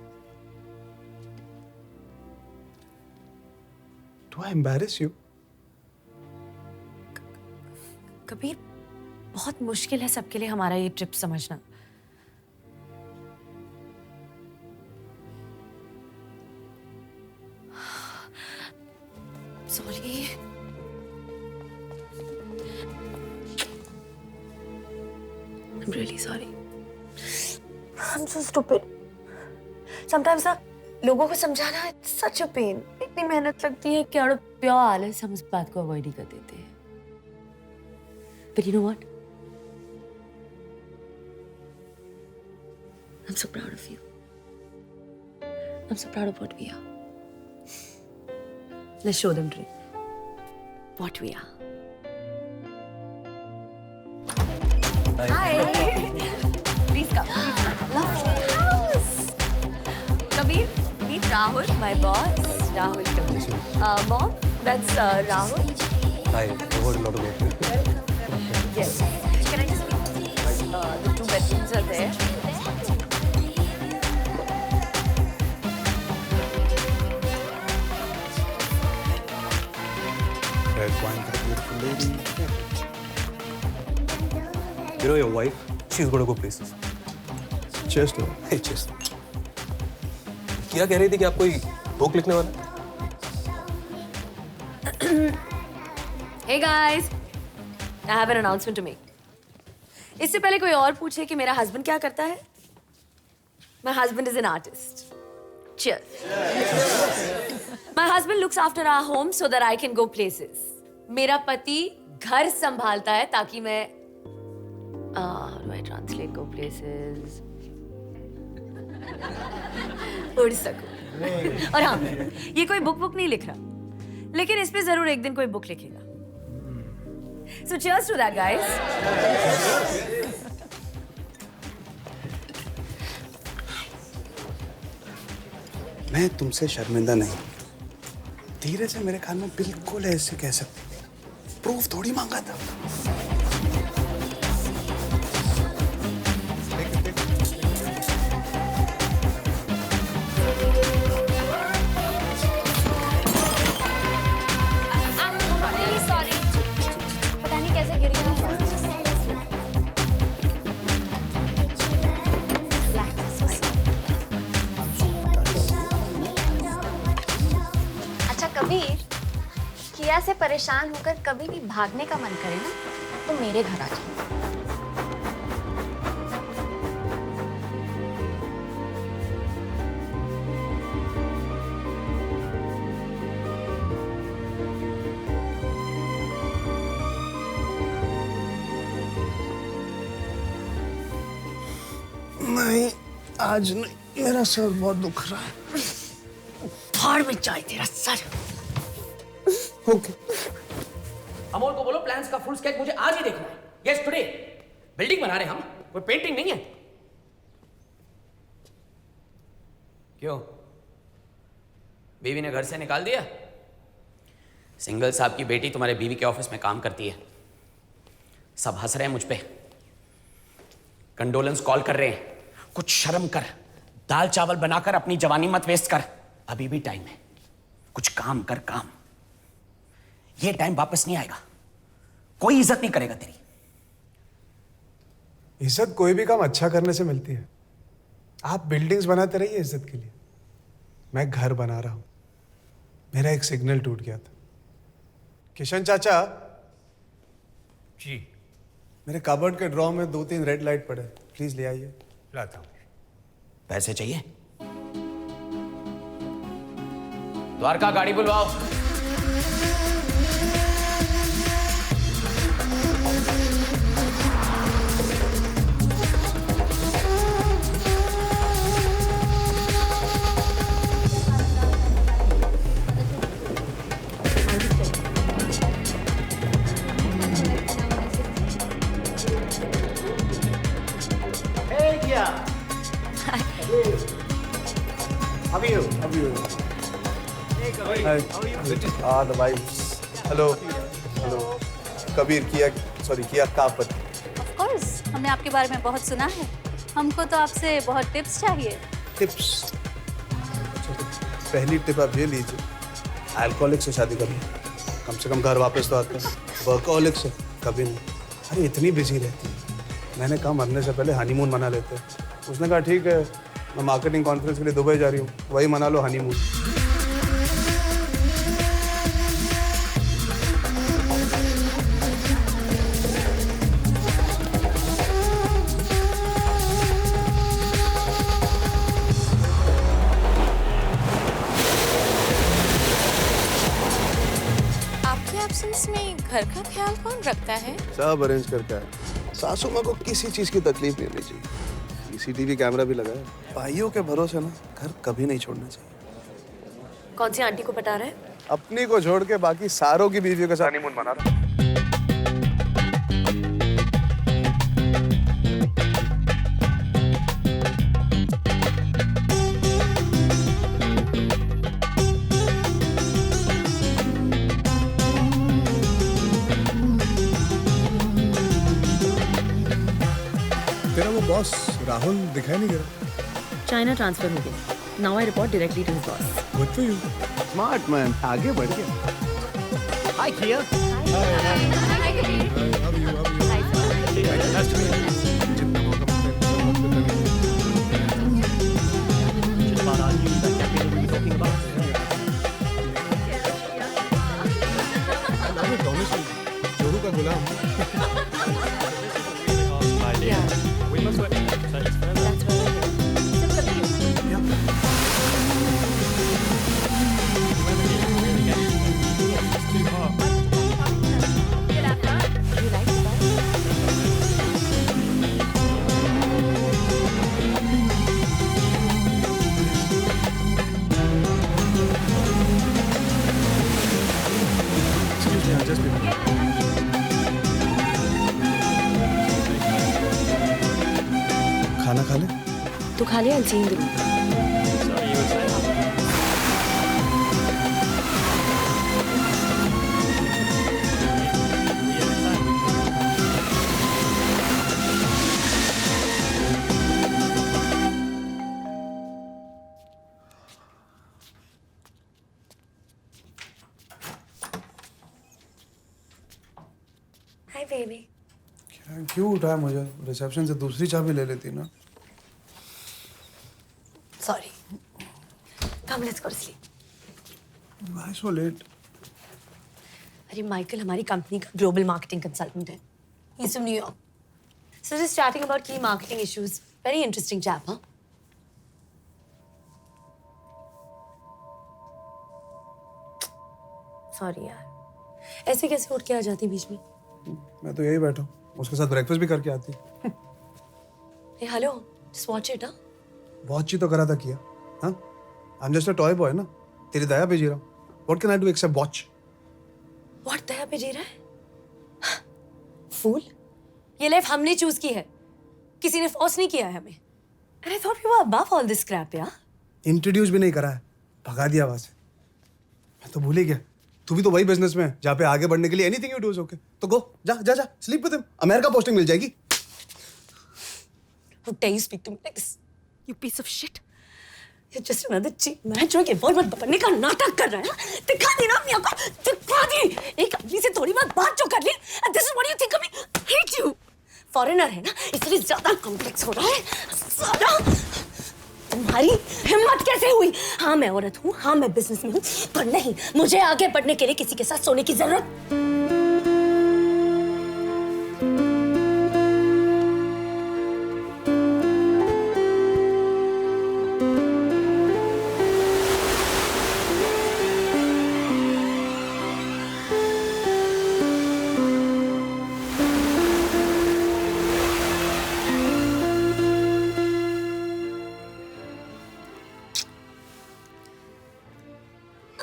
Do I embarrass you? Kabir, बहुत मुश्किल है सबके लिए हमारा ये ट्रिप समझना। Sorry. I'm really sorry. I'm so stupid. Sometimes ना लोगों को समझाना it's such a pain. इतनी मेहनत लगती है कि और प्यार है, हम उस बात को अवॉइड ही कर देते हैं। But you know what? I'm so proud of you. I'm so proud of what we are. Let's show them, Dream, what we are. Hi. Please come. Lovely house. Kabir, meet Rahul, my boss. Rahul, Kabir. Mom, that's Rahul. Hi, I heard a lot about you. Yes. Can I just meet? The 2 bedrooms are there. Red wine for a beautiful lady. You know your wife, she's got to go places. Cheers to her. Hey, cheers. क्या कह रही थी कि आप कोई बुक लिखने वाला? Hey guys, I have an announcement to make. इससे पहले कोई और पूछे कि मेरा हस्बैंड क्या करता है? My husband is an artist. Cheers. My husband looks after our home so that I can go places. मेरा पति घर संभालता है ताकि मैं how do I translate go places? उड़ सकूं। और हाँ, ये कोई बुक नहीं लिख रहा, लेकिन इस पे जरूर एक दिन कोई बुक लिखेगा। So cheers to that, guys. मैं तुमसे शर्मिंदा नहीं। धीरे से मेरे कान में बिल्कुल ऐसे कह सकती थी। प्रूफ थोड़ी मांगा था। पता नहीं कैसे गिर गया। अच्छा कबीर, किया से परेशान होकर कभी भी भागने का मन करे ना तो मेरे घर आ जाओ। नहीं, आज नहीं, मेरा सर बहुत दुख रहा है। फाड़ में जाए तेरा सर। ओके। अमोल को बोलो प्लान्स का फुल स्केच मुझे आज ही देखना है। Yes today. बिल्डिंग बना रहे हम, कोई पेंटिंग नहीं है। क्यों? बीवी ने घर से निकाल दिया? सिंगल साहब की बेटी तुम्हारे बीवी के ऑफिस में काम करती है। सब हंस रहे हैं मुझ पे, कंडोलेंस कॉल कर रहे हैं। कुछ शर्म कर, दाल चावल बनाकर अपनी जवानी मत वेस्ट कर। अभी भी टाइम है, कुछ काम कर काम। ये टाइम वापस नहीं आएगा, कोई इज्जत नहीं करेगा तेरी। इज्जत कोई भी काम अच्छा करने से मिलती है। आप बिल्डिंग्स बनाते रहिए इज्जत के लिए, मैं घर बना रहा हूं। मेरा एक सिग्नल टूट गया था। किशन चाचा जी, मेरे कबर्ड के ड्रॉर में 2-3 रेड लाइट पड़े, प्लीज ले आइए। लाता हूँ। पैसे चाहिए? द्वारका गाड़ी बुलवाओ। हेलो हेलो कबीर, किया कापत। Of course, हमने आपके बारे में बहुत सुना है। हमको तो आपसे बहुत टिप्स चाहिए। टिप्स? पहली टिप आप ये लीजिए, अल्कोहलिक से शादी करिए, कम से कम घर वापस तो आता है। वर्कोहलिक से कभी नहीं। अरे इतनी बिजी रहती है। मैंने कहा मरने से पहले हनीमून मना लेते हैं। उसने कहा ठीक है, मैं मार्केटिंग कॉन्फ्रेंस के लिए दुबई जा रही हूँ, वही मना लो हनीमून। में घर का ख्याल कौन रखता है? सब अरेंज करता है। सासू माँ को किसी चीज की तकलीफ नहीं होनी चाहिए। CCTV कैमरा भी लगा है। भाइयों के भरोसे ना घर कभी नहीं छोड़ना चाहिए। कौन सी आंटी को पटा रहा है? अपनी को छोड़ के बाकी सारों की बीवियों के साथ हनीमून मना रहा है। तेरा वो बॉस राहुल दिखाई नहीं दे रहा। चाइना ट्रांसफर हो गया। Now I report directly to his boss. Good for you. Smart man, आगे बढ़ गया। हाय किया। जोरू का गुलाम। तू खा लिया अलसी? Hi baby. क्यों उठाया मुझे? रिसेप्शन से दूसरी चाबी ले लेती ना। Sorry. Come let's go to sleep. Why so late? अरे माइकल हमारी कंपनी का ग्लोबल मार्केटिंग कंसल्टेंट है। He's from New York. So just chatting about key marketing issues. Very interesting chap, huh? Sorry यार। ऐसे कैसे उठ के आ जाती बीच में? मैं तो यही बैठा हूँ। उसके साथ ब्रेकफास्ट भी करके आती। Hey, hello. Just watch it, huh? बहुत चीज तो करा था किया। हाँ? I'm just a toy boy ना। तेरी दया पे जी रहा हूँ। What can I do except watch? What दया पे जी रहा है? फूल? ये लाइफ हमने चूज की है। किसी ने फोर्स नहीं किया है हमें। And I thought we were above all this crap, यार। इंट्रोड्यूस भी नहीं करा है, भगा दिया वहां से। मैं तो भूल ही गया। तू भी तो वही बिजनेस में है जहाँ पे आगे बढ़ने के लिए anything you do is okay. तो गो, जा जा जा, sleep with him. America posting मिल जाएगी। How dare you speak to me like this? You piece of shit. You're just another cheap man जो कि बहुत बनने का नाटक कर रहा है। दिखा दी ना मियाँ को, दिखा दी। एक आदमी से थोड़ी बात जो कर ली। And this is what you think of me? Hate you. Foreigner है ना, इसलिए ज्यादा कॉम्प्लेक्स हो रहा है। साला तुम्हारी हिम्मत कैसे हुई? हाँ मैं औरत हूँ, हाँ मैं बिजनेस में हूँ, पर नहीं, मुझे आगे बढ़ने के लिए किसी के साथ सोने की जरूरत।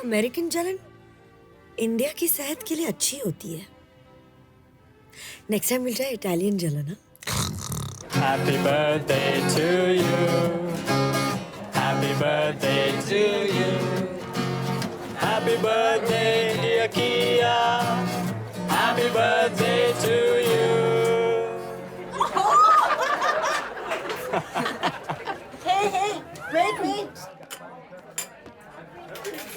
अमेरिकन जलन इंडिया की सेहत के लिए अच्छी होती है। नेक्स्ट टाइम मिल जाए इटालियन जलन। Happy birthday to you. Happy birthday to you. Happy birthday dear Kia. Happy birthday to you. Hey, wait.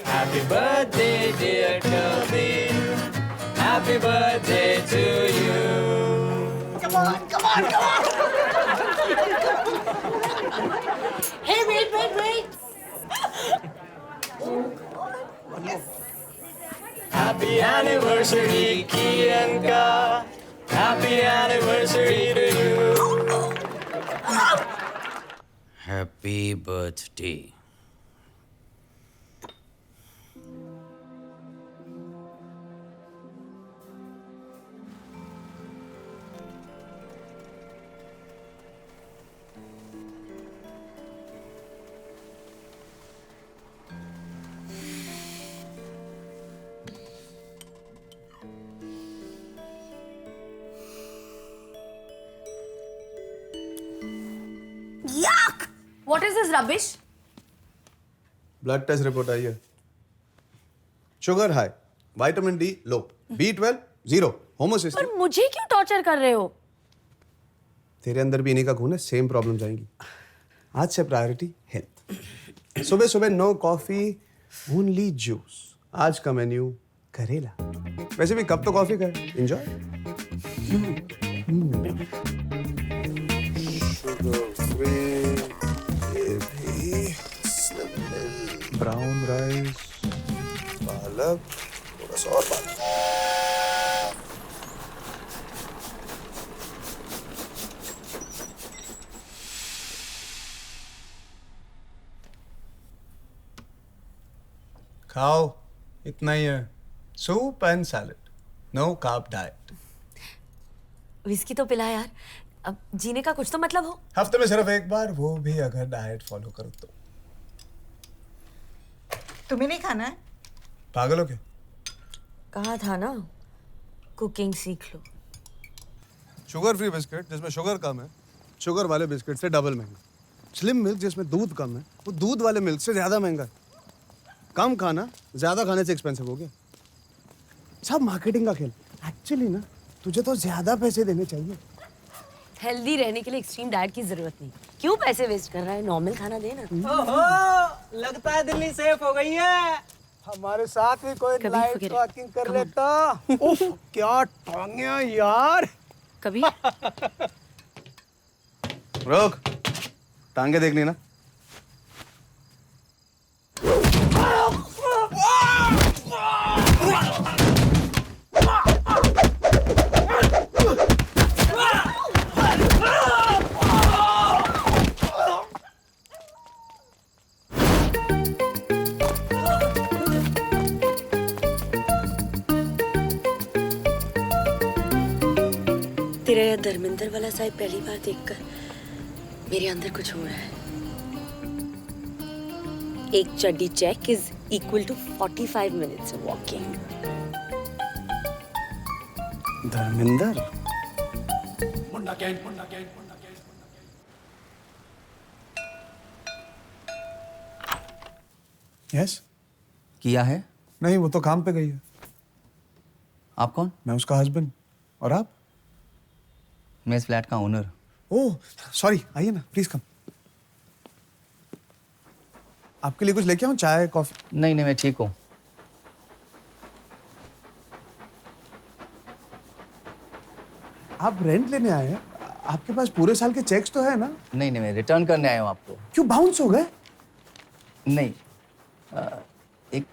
Happy birthday, dear Toby. Happy birthday to you. Come on. Hey, wait. Happy anniversary, Kianka. Happy anniversary to you. Happy birthday. Yuck! What is this rubbish? Blood test report आई है। Sugar high, vitamin D low, B12 0, homocysteine. पर मुझे क्यों टॉर्चर कर रहे हो? तेरे अंदर भी इन्हीं का खून है, सेम प्रॉब्लम जाएंगी। आज से प्रायोरिटी हेल्थ। सुबह सुबह नो कॉफी, ओनली जूस। आज का मेन्यू करेला। वैसे भी कब तो कॉफी कर, एंजॉय। ब्राउन राइस, पालक, थोड़ा सा और पालक। खाओ, इतना ही है। Soup and salad, no carb diet. Whisky तो पिला यार, अब जीने का कुछ तो मतलब हो। हफ्ते में सिर्फ एक बार, वो भी अगर डाइट फॉलो करो तो। तुम्हें नहीं खाना है? पागल हो क्या? कहा था ना, कुकिंग सीख लो। शुगर फ्री बिस्किट जिसमें शुगर कम है, शुगर वाले बिस्किट से डबल महंगा। स्लिम मिल्क जिसमें दूध कम है वो दूध वाले मिल्क से ज्यादा महंगा है। कम खाना ज्यादा खाने से एक्सपेंसिव हो गया। सब मार्केटिंग का खेल। एक्चुअली ना तुझे तो ज्यादा पैसे देने चाहिए। हेल्दी रहने के लिए एक्सट्रीम डाइट की जरूरत नहीं। क्यों पैसे वेस्ट कर रहा है? नॉर्मल खाना दे ना। ओहो, लगता है दिल्ली सेफ हो गई है। हमारे साथ भी कोई नाइट वॉकिंग कर लेता। उफ, क्या टांगे यार। कभी रोक, टांगे देखनी ना। तेरा यह धर्मेंद्र वाला साइड पहली बार देखकर मेरे अंदर कुछ हो रहा है। एक चड्डी check is equal to 45 minutes of walking. Dharmendra yes किया है? नहीं, वो तो काम पे गई है। आप कौन? मैं उसका हस्बैंड। और आप? मैं इस फ्लैट का ओनर। ओह सॉरी, आइए ना प्लीज कम। आपके लिए कुछ लेके आऊं? चाय कॉफी? नहीं मैं ठीक हूँ। आप रेंट लेने आए हैं? आपके पास पूरे साल के चेक्स तो है ना? नहीं मैं रिटर्न करने आया हूँ आपको। क्यों बाउंस हो गए? नहीं एक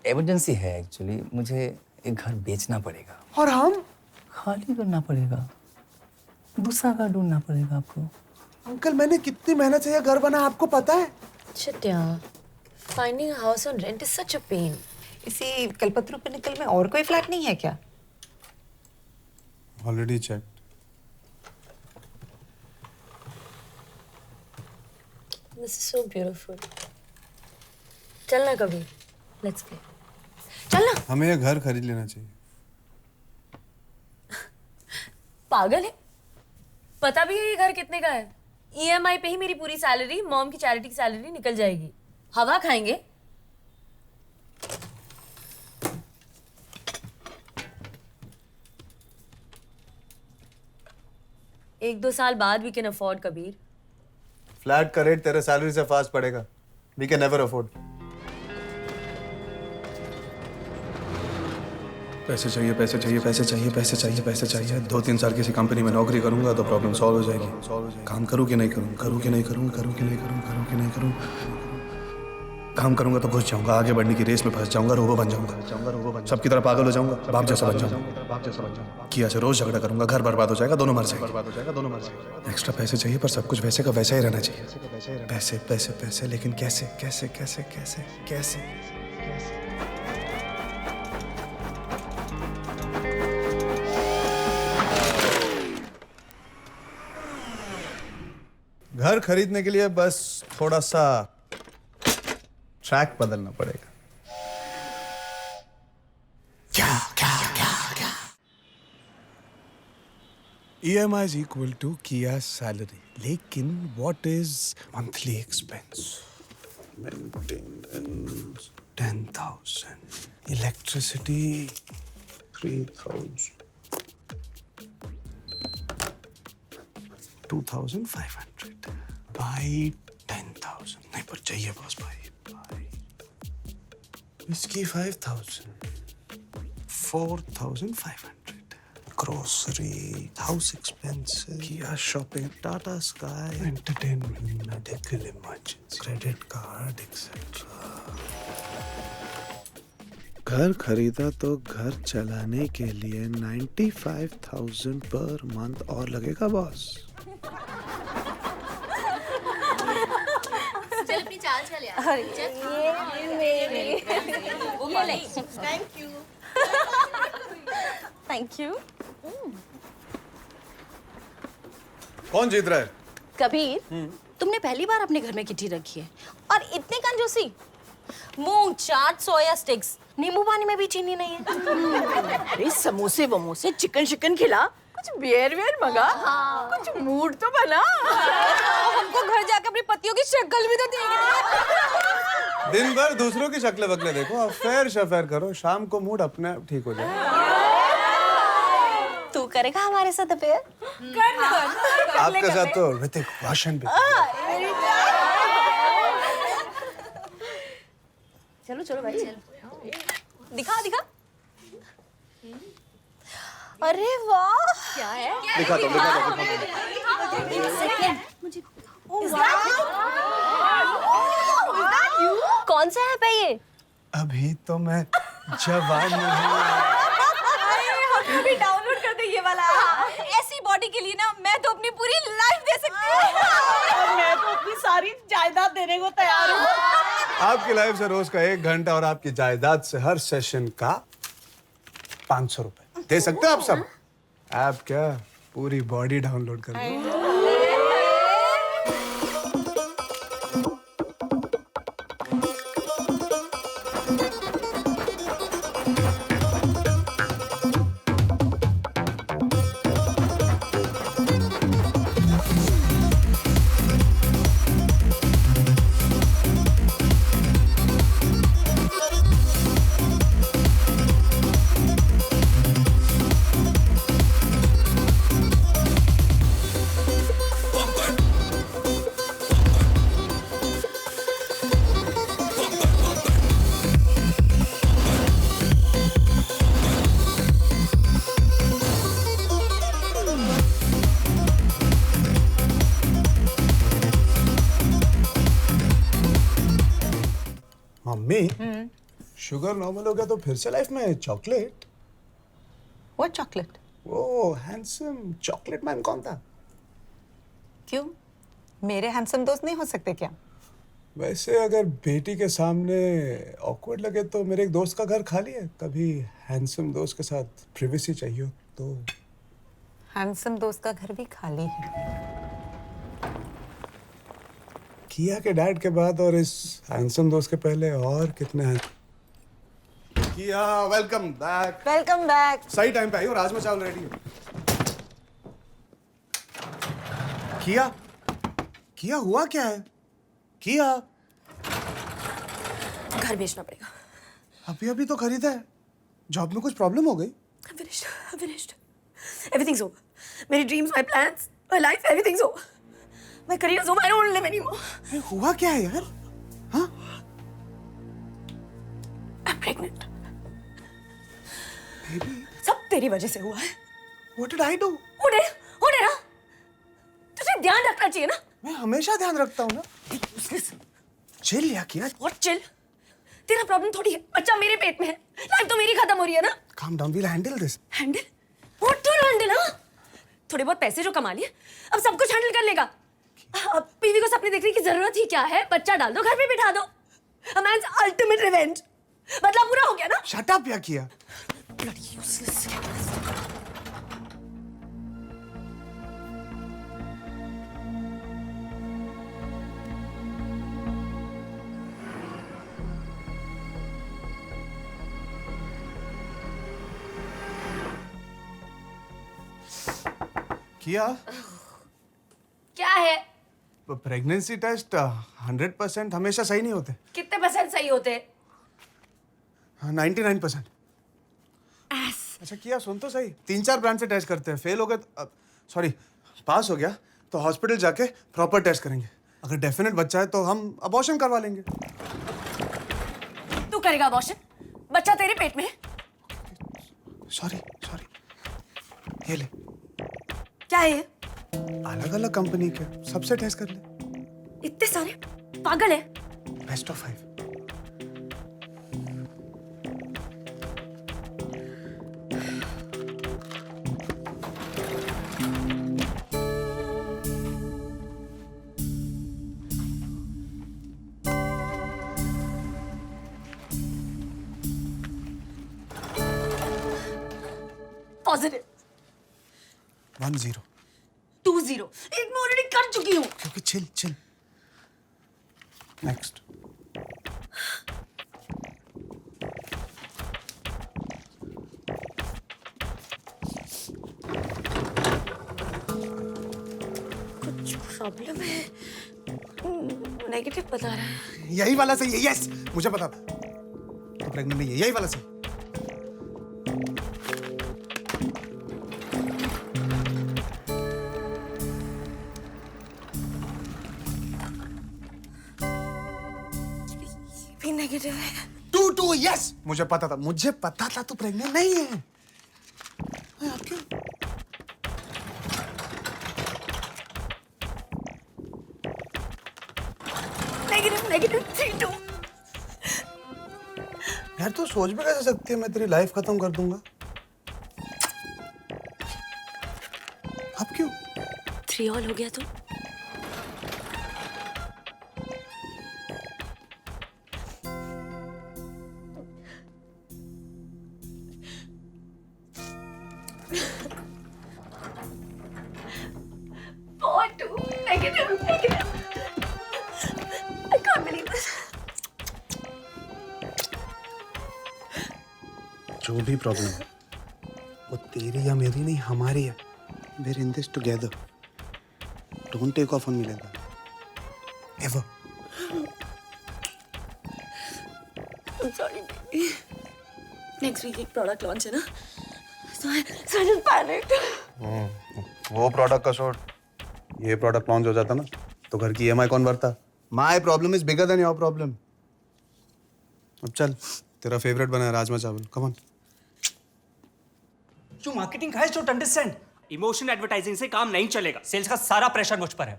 इमरजेंसी है एक्चुअली। मुझे एक घर बेचना पड़ेगा। और हम? खाली करना पड़ेगा। दूसरा घर ढूंढना पड़ेगा आपको। अंकल, मैंने कितनी मेहनत से यह घर बना आपको पता है? चिट्या, finding a house on rent is such a pain. इसी कलपतरू पे निकल में और कोई फ्लैट नहीं है क्या? Already check. This is so beautiful. चलना कभी, let's play. चलना। हमें यह घर खरीद लेना चाहिए। पागल है? पता भी है ये घर कितने का है? EMI पे ही मेरी पूरी सैलरी, मॉम की चैरिटी की सैलरी निकल जाएगी। हवा खाएंगे? एक दो साल बाद we can afford, Kabir. Flat का रेट तेरे सैलरी से फास्ट पड़ेगा। We can never afford. पैसे चाहिए, पैसे चाहिए, पैसे चाहिए, पैसे चाहिए, पैसे चाहिए। 2-3 साल किसी कंपनी में नौकरी करूंगा तो प्रॉब्लम सॉल्व हो जाएगी। काम करूं कि नहीं करूं, करूं कि नहीं करूं, करूं कि नहीं करूं, करूं कि नहीं करूं। काम करूंगा तो घुस जाऊंगा, आगे बढ़ने की रेस में फंस जाऊंगा, रोबो बन जाऊंगा, सबकी तरह पागल हो जाऊंगा, बाप जैसा बन जाऊंगा। किया से रोज झगड़ा करूंगा, घर बर्बाद हो जाएगा, दोनों मर जाएंगे। एक्स्ट्रा पैसे चाहिए पर सब कुछ वैसे का वैसा ही रहना चाहिए। पैसे पैसे पैसे, लेकिन कैसे कैसे कैसे कैसे कैसे? घर खरीदने के लिए बस थोड़ा सा ट्रैक बदलना पड़ेगा। क्या? EMI is equal to Kia salary. लेकिन what is monthly expense? Maintenance 10,000. Electricity 3,000. 2,500. Buy 10,000. नहीं पर चाहिए बॉस भाई। इसकी 5,000. 4,500. Grocery, house expenses, Kia shopping, Tata Sky, entertainment, medical emergency, credit card, etc. घर खरीदा तो घर चलाने के लिए 95,000 पर मंथ और लगेगा बॉस। चल अपनी चाल चल यार। Thank you. कौन जीत रहा है? कबीर, तुमने पहली बार अपने घर में किट्टी रखी है और इतनी कंजूसी। मूंग चाट, सोया स्टिक्स, नींबू पानी में भी चीनी नहीं है। अरे समोसे वमोसे, चिकन खिला, कुछ बियर वियर मंगा, कुछ मूड तो बना। हमको घर जाकर अपनी पतियों की शक्ल भी तो देखनी। दिन भर दूसरों की शक्ल वक्ल देखो, अफेयर शफेयर करो, शाम को मूड अपने आप ठीक हो जाए। तू करेगा हमारे साथ अफेयर? आपके साथ तो ऋतिक रोशन भी। चलो चलो भाई, दिखा दिखा। अरे वाह, क्या है? दिखा दो। कौन सा ऐप है ये? अभी तो मैं जवान हूँ। हम भी डाउनलोड कर दे ये वाला। ऐसी बॉडी के लिए ना मैं तो अपनी पूरी लाइफ दे सकती हूँ। मैं तो अपनी सारी जायदाद देने को तैयार हूँ। आपकी लाइफ से रोज का 1 घंटा और आपकी जायदाद से हर सेशन का 500 रुपए दे सकते हो आप सब। आप क्या पूरी बॉडी डाउनलोड कर लो। मम्मी, शुगर नॉर्मल हो गया तो फिर से लाइफ में चॉकलेट? What chocolate? वो हैंडसम चॉकलेट मैन कौन था? क्यों? मेरे हैंडसम दोस्त नहीं हो सकते क्या? वैसे अगर बेटी के सामने ऑकवर्ड लगे तो मेरे एक दोस्त का घर खाली है। कभी हैंडसम दोस्त के साथ प्रिवेसी चाहिए हो तो। हैंडसम दोस्त का घर भी खाली है। किया के डैड के बाद और इस हैंडसम दोस्त के पहले और कितने हैं? किया, वेलकम बैक। Welcome back. सही टाइम पे आई हो, राजमा चावल रेडी है। किया हुआ क्या है? किया, घर बेचना पड़ेगा। अभी तो खरीदा है। जॉब में कुछ प्रॉब्लम हो गई? I'm finished. Everything's over. मेरी dreams, my plans, my life, everything's over. My career's over. I don't live anymore. हुआ क्या है यार? हाँ? I'm pregnant. Baby? सब तेरी वजह से हुआ है। What did I do? होने ना। तुझे ध्यान रखना चाहिए ना। मैं हमेशा ध्यान रखता हूँ ना। चिल या किया? What chill? तेरा प्रॉब्लम थोड़ी है। बच्चा मेरे पेट में है। लाइफ तो मेरी खत्म हो रही है ना। Calm down, we'll handle this. Handle? What to handle? हाँ? थोड़े बहुत पैसे जो कमा लिए, अब सब कुछ हैंडल कर लेगा। अब बीवी को सपने देखने की जरूरत ही क्या है? बच्चा डाल दो, घर पे बिठा दो। A man's ultimate revenge. बदला पूरा हो गया ना? Shut up या किया? Bloody useless. किया? क्या है? प्रेगनेंसी टेस्ट 100% हमेशा सही नहीं होते। कितने परसेंट सही होते? 99%। अच्छा किया, सुन तो सही। 3-4 ब्रांड से टेस्ट करते हैं। फेल हो गए, सॉरी, पास हो गया तो हॉस्पिटल जाके प्रॉपर टेस्ट करेंगे। अगर डेफिनेट बच्चा है तो हम अबॉर्शन करवा लेंगे। तू करेगा अबॉर्शन? बच्चा तेरे पेट में है। सॉरी, ये ले। क्या है ये? अलग अलग कंपनी के, सबसे टेस्ट कर ले। इतने सारे? पागल है? Best of 5। पॉजिटिव। 1-0। 2-0। एक मैं ऑलरेडी कर चुकी हूँ। क्योंकि चिल। नेक्स्ट। प्रॉब्लम है, नेगेटिव बता रहा है। यही वाला सही है। यस, मुझे पता था तो प्रेग्नेंट नहीं है। यही वाला सही। भी नेगेटिव है। 2 यस, मुझे पता था तू प्रेग्नेंट नहीं है। आप क्यों? नेगेटिव 3-2। यार तू सोच भी कैसे सकती है मैं तेरी लाइफ खत्म कर दूंगा? अब क्यों? 3 हो गया तो? जो भी प्रॉब्लम है वो तेरी या मेरी नहीं, हमारी है। We're in this together. Don't take off on me like that. Ever. I'm sorry, baby. Next week एक प्रोडक्ट लॉन्च है ना, so I just panicked. वो प्रोडक्ट का शॉट, ये प्रोडक्ट लॉन्च हो जाता ना तो घर की EMI कौन भरता? My problem is bigger than your problem. अब चल, तेरा फेवरेट बना है राजमा चावल। Come on. You marketing guys don't understand. Emotion advertising से काम नहीं चलेगा। सेल्स का सारा प्रेशर मुझ पर है।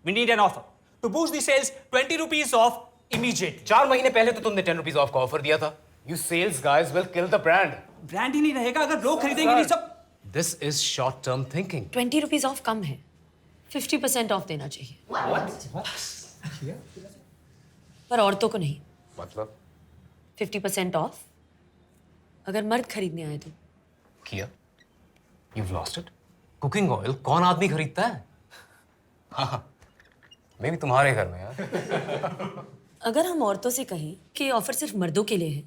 We need an offer. To boost the sales, 20 rupees off immediate. 4 महीने पहले तो तुमने 10 रुपीज ऑफ का ऑफर दिया था। You sales guys will kill the brand. Brand ही नहीं रहेगा अगर लोग खरीदेंगे नहीं सब। This is short term thinking. 20 rupees off कम है, 50% ऑफ देना चाहिए। पर औरतों को नहीं। मतलब? 50% ऑफ अगर मर्द खरीदने आए तो। किया? You've lost it? Cooking oil कौन आदमी खरीदता है? हाँ, मैं भी तुम्हारे घर में यार। अगर हम औरतों से कहें कि ये ऑफर सिर्फ मर्दों के लिए है,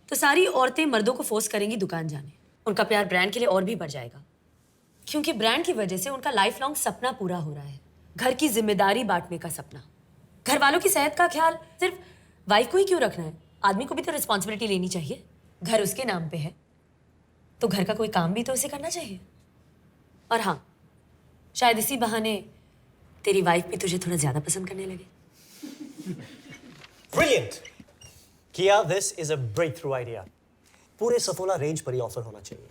तो सारी औरतें मर्दों को फोर्स करेंगी दुकान जाने। उनका प्यार ब्रांड के लिए और भी बढ़ जाएगा, क्योंकि ब्रांड की वजह से उनका लाइफ लॉन्ग सपना पूरा हो रहा है, घर की जिम्मेदारी बांटने का सपना। घर वालों की सेहत का ख्याल सिर्फ वाइफ को ही क्यों रखना है? आदमी को भी तो रिस्पॉन्सिबिलिटी लेनी चाहिए। घर उसके नाम पे है तो घर का कोई काम भी तो उसे करना चाहिए। और हाँ, शायद इसी बहाने तेरी वाइफ भी तुझे थोड़ा ज्यादा पसंद करने लगे। Brilliant! Kia, this is a breakthrough idea. पूरे सफोला रेंज पर ही ऑफर होना चाहिए।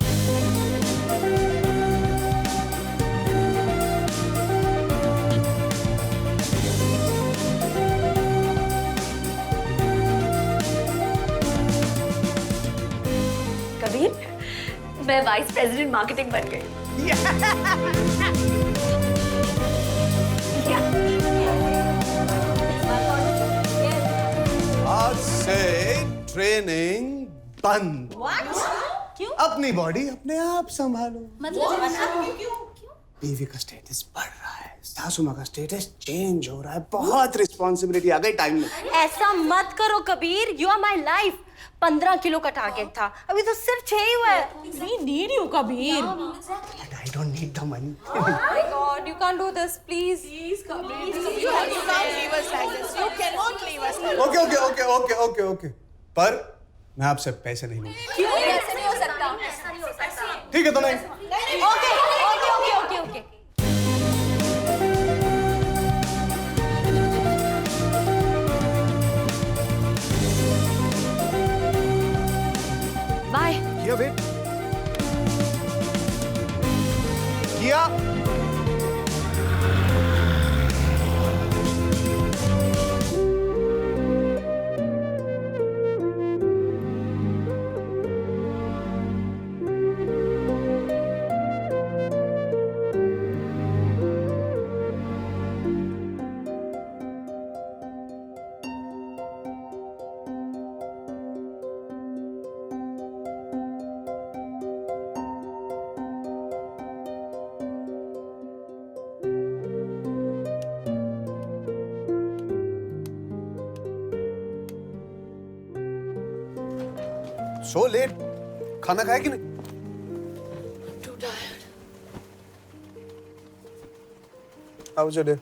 कबीर, मैं वाइस प्रेसिडेंट मार्केटिंग बन गई। आज से ट्रेनिंग बंद। क्यों? अपनी बॉडी अपने आप संभालो। मतलब क्यों? बीवी का स्टेटस बढ़ रहा है, सासू माँ का स्टेटस चेंज हो रहा है, बहुत रिस्पॉन्सिबिलिटी आ गई टाइम में। ऐसा मत करो Kabir, you are my life. 15 kilo का टारगेट था, अभी तो सिर्फ 6 ही हुआ है। We need you, Kabir. But I don't need the money. Oh my God, you can't do this, please. Please, Kabir. You can't leave us like this. You cannot leave us like this. Okay. पर मैं आपसे पैसे नहीं लूंगा। क्यों? ऐसा नहीं हो सकता। ऐसा नहीं हो सकता। ठीक है तो नहीं। Okay. बाय। किया वेट। किया। So late. खाना खाया कि नहीं? Too tired. How was your day?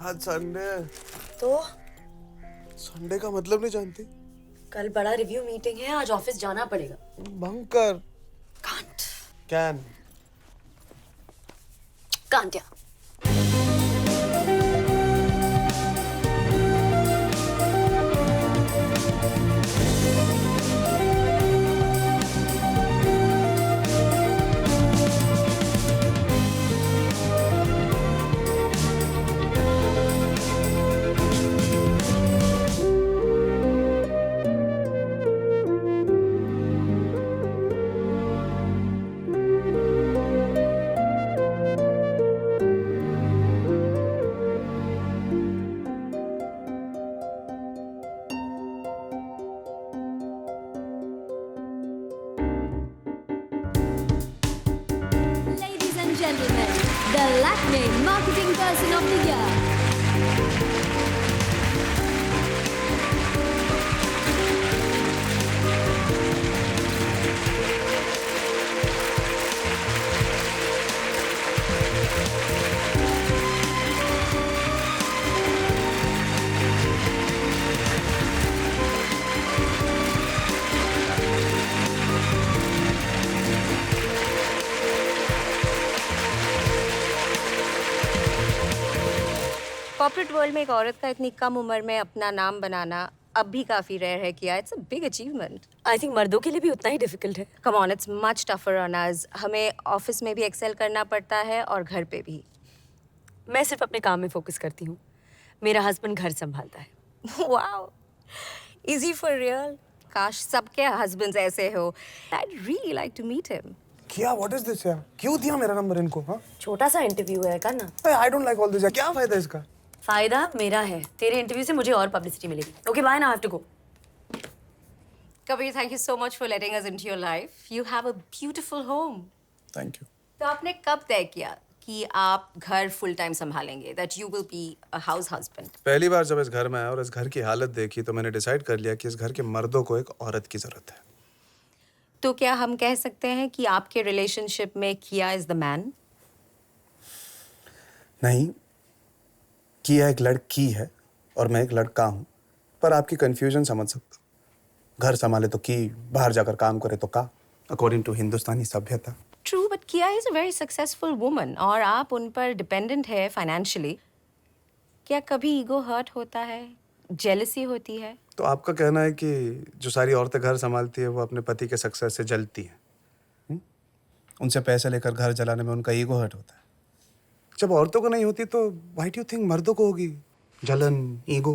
आज संडे है। तो संडे का मतलब नहीं जानती? कल बड़ा रिव्यू मीटिंग है, आज ऑफिस जाना पड़ेगा। Bunker. Can. Kantia. Ladies and gentlemen, the Lakme Marketing Person of the Year. Corporate world में एक औरत का इतनी कम उम्र में अपना नाम बनाना अब भी काफी रेयर है किया। It's a big achievement. I think मर्दों के लिए भी उतना ही डिफिकल्ट है। Come on, it's much tougher on us. हमें ऑफिस में भी एक्सेल करना पड़ता है और घर पे भी। मैं सिर्फ अपने काम में फोकस करती हूँ, मेरा हस्बैंड घर संभालता है। Wow, easy for real. काश सबके हस्बैंड्स ऐसे हो। I really like to meet him. क्या व्हाट इज दिस यार? क्यों दिया मेरा नंबर इनको? हाँ, छोटा सा इंटरव्यू है, करना। I don't like all this. क्या फायदा इसका? फायदा मेरा है, तेरे इंटरव्यू से मुझे और पब्लिसिटी मिलेगी। Okay bye, now I have to go. Kabir, thank you so much for letting us into your life. You have a beautiful home. Thank you. तो आपने कब तय किया कि आप घर फुल टाइम संभालेंगे, that you will be a house husband? पहली बार जब इस घर में आया और इस घर की हालत देखी तो मैंने डिसाइड कर लिया कि इस घर के मर्दों को एक औरत की जरूरत है। तो क्या हम कह सकते हैं कि आपके रिलेशनशिप में किया इज द मैन? नहीं, किया एक लड़की है और मैं एक लड़का हूँ, पर आपकी कंफ्यूजन समझ सकता हूँ। घर संभाले तो की, बाहर जाकर काम करे तो का, अकॉर्डिंग टू हिंदुस्तानी सभ्यता। ट्रू, बट किया is a very successful woman और आप उन पर डिपेंडेंट है फाइनेंशियली। क्या कभी ईगो हर्ट होता है, जेलसी होती है? तो आपका कहना है कि जो सारी औरतें घर संभालती है वो अपने पति के सक्सेस से जलती हैं? उनसे पैसे लेकर घर चलाने में उनका ईगो हर्ट होता है। जब औरतों को नहीं होती तो व्हाई डू यू थिंक मर्दों को होगी जलन, ego?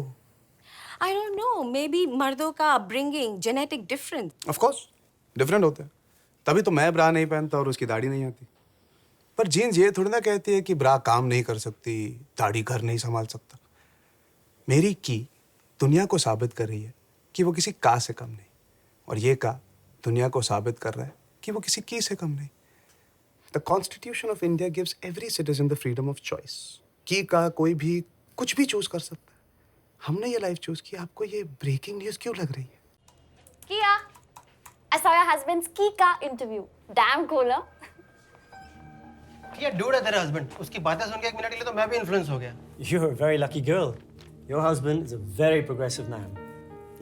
I don't know, may be मर्दों का upbringing, genetic difference. Of course different होता है, तभी तो मैं ब्रा नहीं पहनता और उसकी दाढ़ी नहीं आती। पर जीन्स ये थोड़ी ना कहती है कि ब्रा काम नहीं कर सकती, दाढ़ी घर नहीं संभाल सकता। मेरी की दुनिया को साबित कर रही है कि वो किसी का से कम नहीं, और ये का दुनिया को साबित कर रहा है कि वो किसी की से कम नहीं। The Constitution of India gives every citizen the freedom of choice. की का कोई भी कुछ भी चूज कर सकता है। हमने ये लाइफ चूज की, आपको ये ब्रेकिंग न्यूज क्यों लग रही है? Kia, I saw your husband's Kika interview. Damn cool, huh? ये डूड है तेरा हस्बैंड। उसकी बातें सुन के 1 मिनट के लिए तो मैं भी इन्फ्लुएंस हो गया। You're a very lucky girl. Your husband is a very progressive man.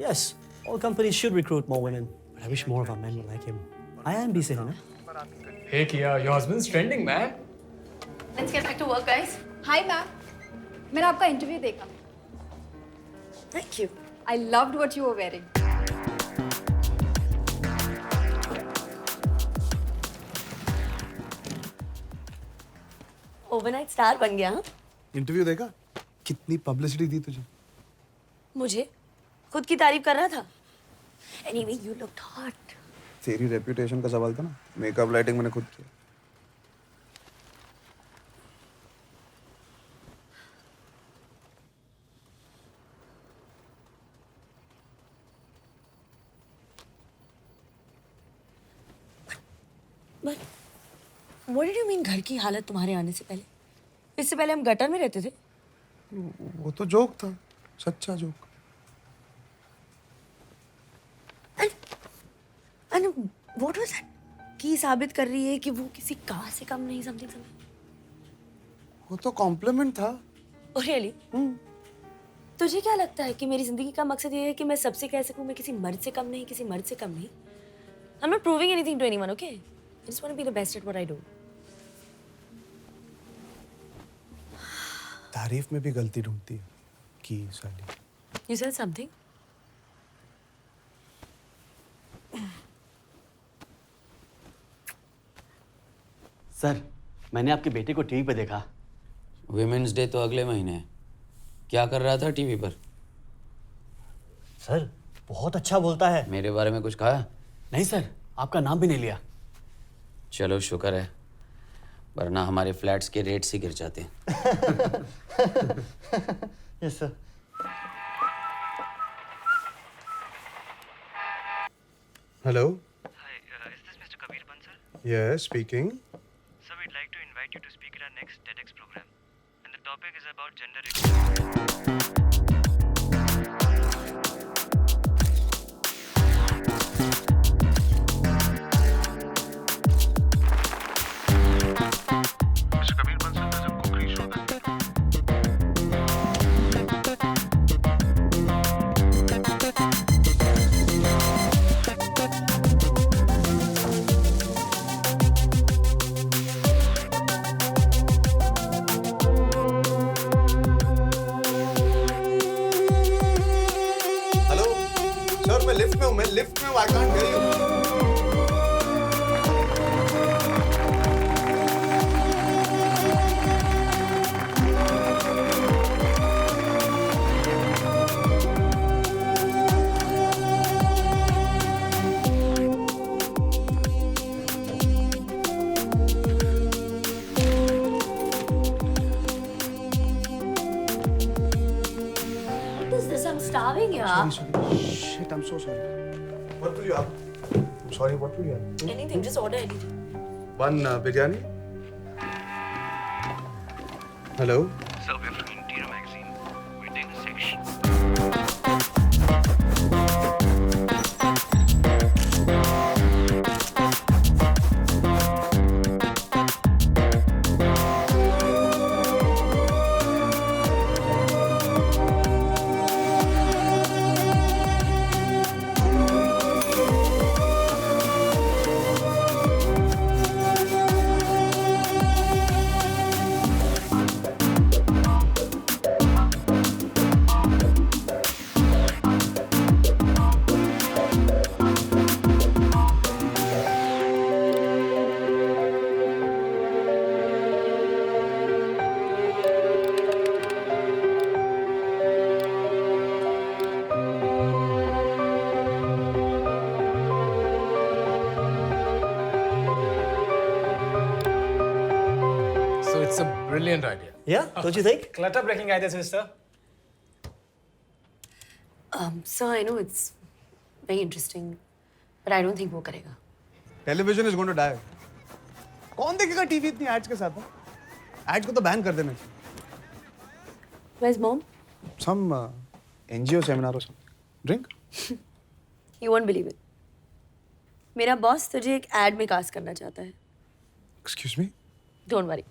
Yes, all companies should recruit more women, but I wish more of our men were like him. I am busy, huh? Hey Kia, your husband's trending, man. Let's get back to work, guys. Hi, ma'am. मैंने आपका इंटरव्यू देखा। Thank you. I loved what you were wearing. Overnight star बन गया। हाँ? इंटरव्यू देखा? कितनी पब्लिसिटी दी तुझे? मुझे खुद की तारीफ कर रहा था। Anyway, you looked hot. तेरी रेपुटेशन का सवाल था ना, मेकअप लाइटिंग मैंने खुद किया। But what did you mean घर की हालत तुम्हारे आने से पहले? इससे पहले हम गटर में रहते थे। वो तो जोक था, सच्चा joke. And what was that? की साबित कर रही है कि वो किसी का से कम नहीं, समथिंग। वो तो कॉम्प्लीमेंट था। Oh really? तुझे क्या लगता है कि मेरी जिंदगी का मकसद ये है कि मैं सबसे कह सकूं मैं किसी मर्द से कम नहीं, किसी मर्द से कम नहीं? I'm not proving anything to anyone, okay? I just want to be the best at what I do. तारीफ में भी गलती ढूंढती है की साली। You said something? सर, मैंने आपके बेटे को टीवी पे देखा। विमेंस डे तो अगले महीने है। क्या कर रहा था टीवी पर? सर, बहुत अच्छा बोलता है। मेरे बारे में कुछ कहा? नहीं सर, आपका नाम भी नहीं लिया। चलो शुक्र है, वरना हमारे फ्लैट्स के रेट्स ही गिर जाते। Yes sir. Hello. Hi, is this Mr. Kabir Bansal? Yes, speaking. Sir, we'd like to invite you to speak at our next TEDx program. And the topic is about gender equality. Mr. Kabir Bansal, there's a cookery show that hello sir, मैं लिफ्ट में हूँ, I can't hear you. What is this? I'm starving, yeah. Sorry. Shit, I'm so sorry. What will you have? I'm sorry, what will you have? Anything, just order anything. One biryani. Hello. Sir, we're from Interior Magazine. We're doing a section. So it's a brilliant idea. Yeah, don't you think? Clutter breaking idea, sister. Sir, I know it's very interesting, but I don't think वो करेगा. Television is going to die. कौन देखेगा टीवी इतनी एड्स के साथ? एड्स को तो बैन कर देना चाहिए। Where's mom? Some NGO seminar or something. Drink? You won't believe it. मेरा बॉस तुझे एक एड में कास्ट करना चाहता है. Excuse me? Don't worry.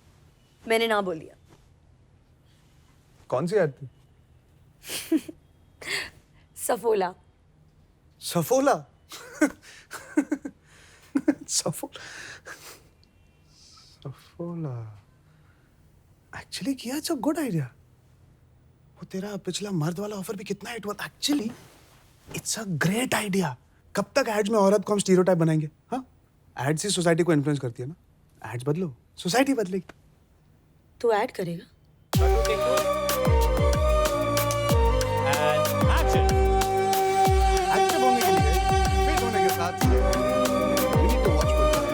मैंने ना बोल दिया. कौन सी एड थी? सफोला. सफोला? सफोला. एक्चुअली किया, इट्स अ गुड आइडिया. वो तेरा पिछला मर्द वाला ऑफर भी कितना हिट हुआ था. Actually it's a great idea. कब तक एड्स में औरत को हम स्टीरियोटाइप बनाएंगे? हाँ, एड्स ही सोसाइटी को इन्फ्लुएंस करती है ना. एड्स बदलो, सोसाइटी बदलेगी. तू ऐड करेगा? एक्टिव होने के लिए, फिट होने के साथ we need to watch football.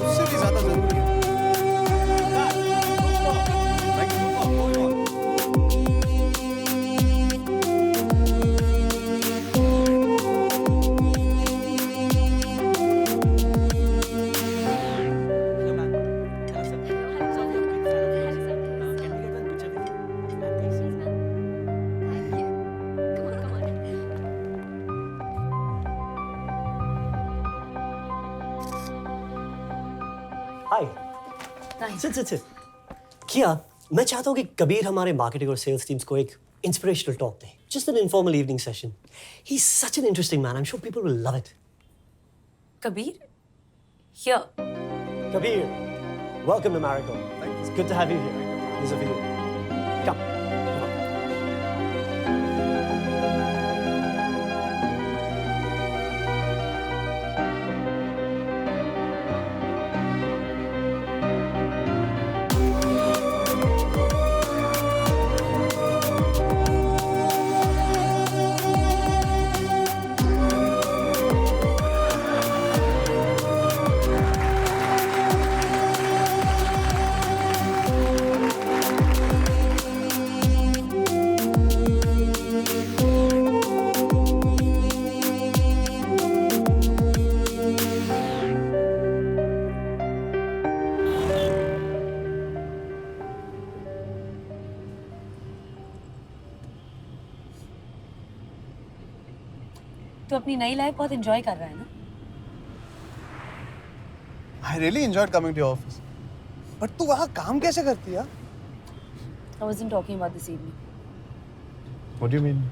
उससे भी ज्यादा जरूरी है. Hi. Nice. Sit. Kia, मैं चाहता हूँ कि कबीर हमारे मार्केटिंग और सेल्स टीम्स को एक inspirational talk they. Just an informal evening session. He's such an interesting man. I'm sure people will love it. Kabir? Here. Kabir, welcome to Marigold. It's good to have you here. These are for you. Come. तो अपनी नई लाइफ बहुत एंजॉय कर रहा है ना? I really enjoyed coming to your office. But तू वहाँ काम कैसे करती है? I wasn't talking about this evening. What do you mean?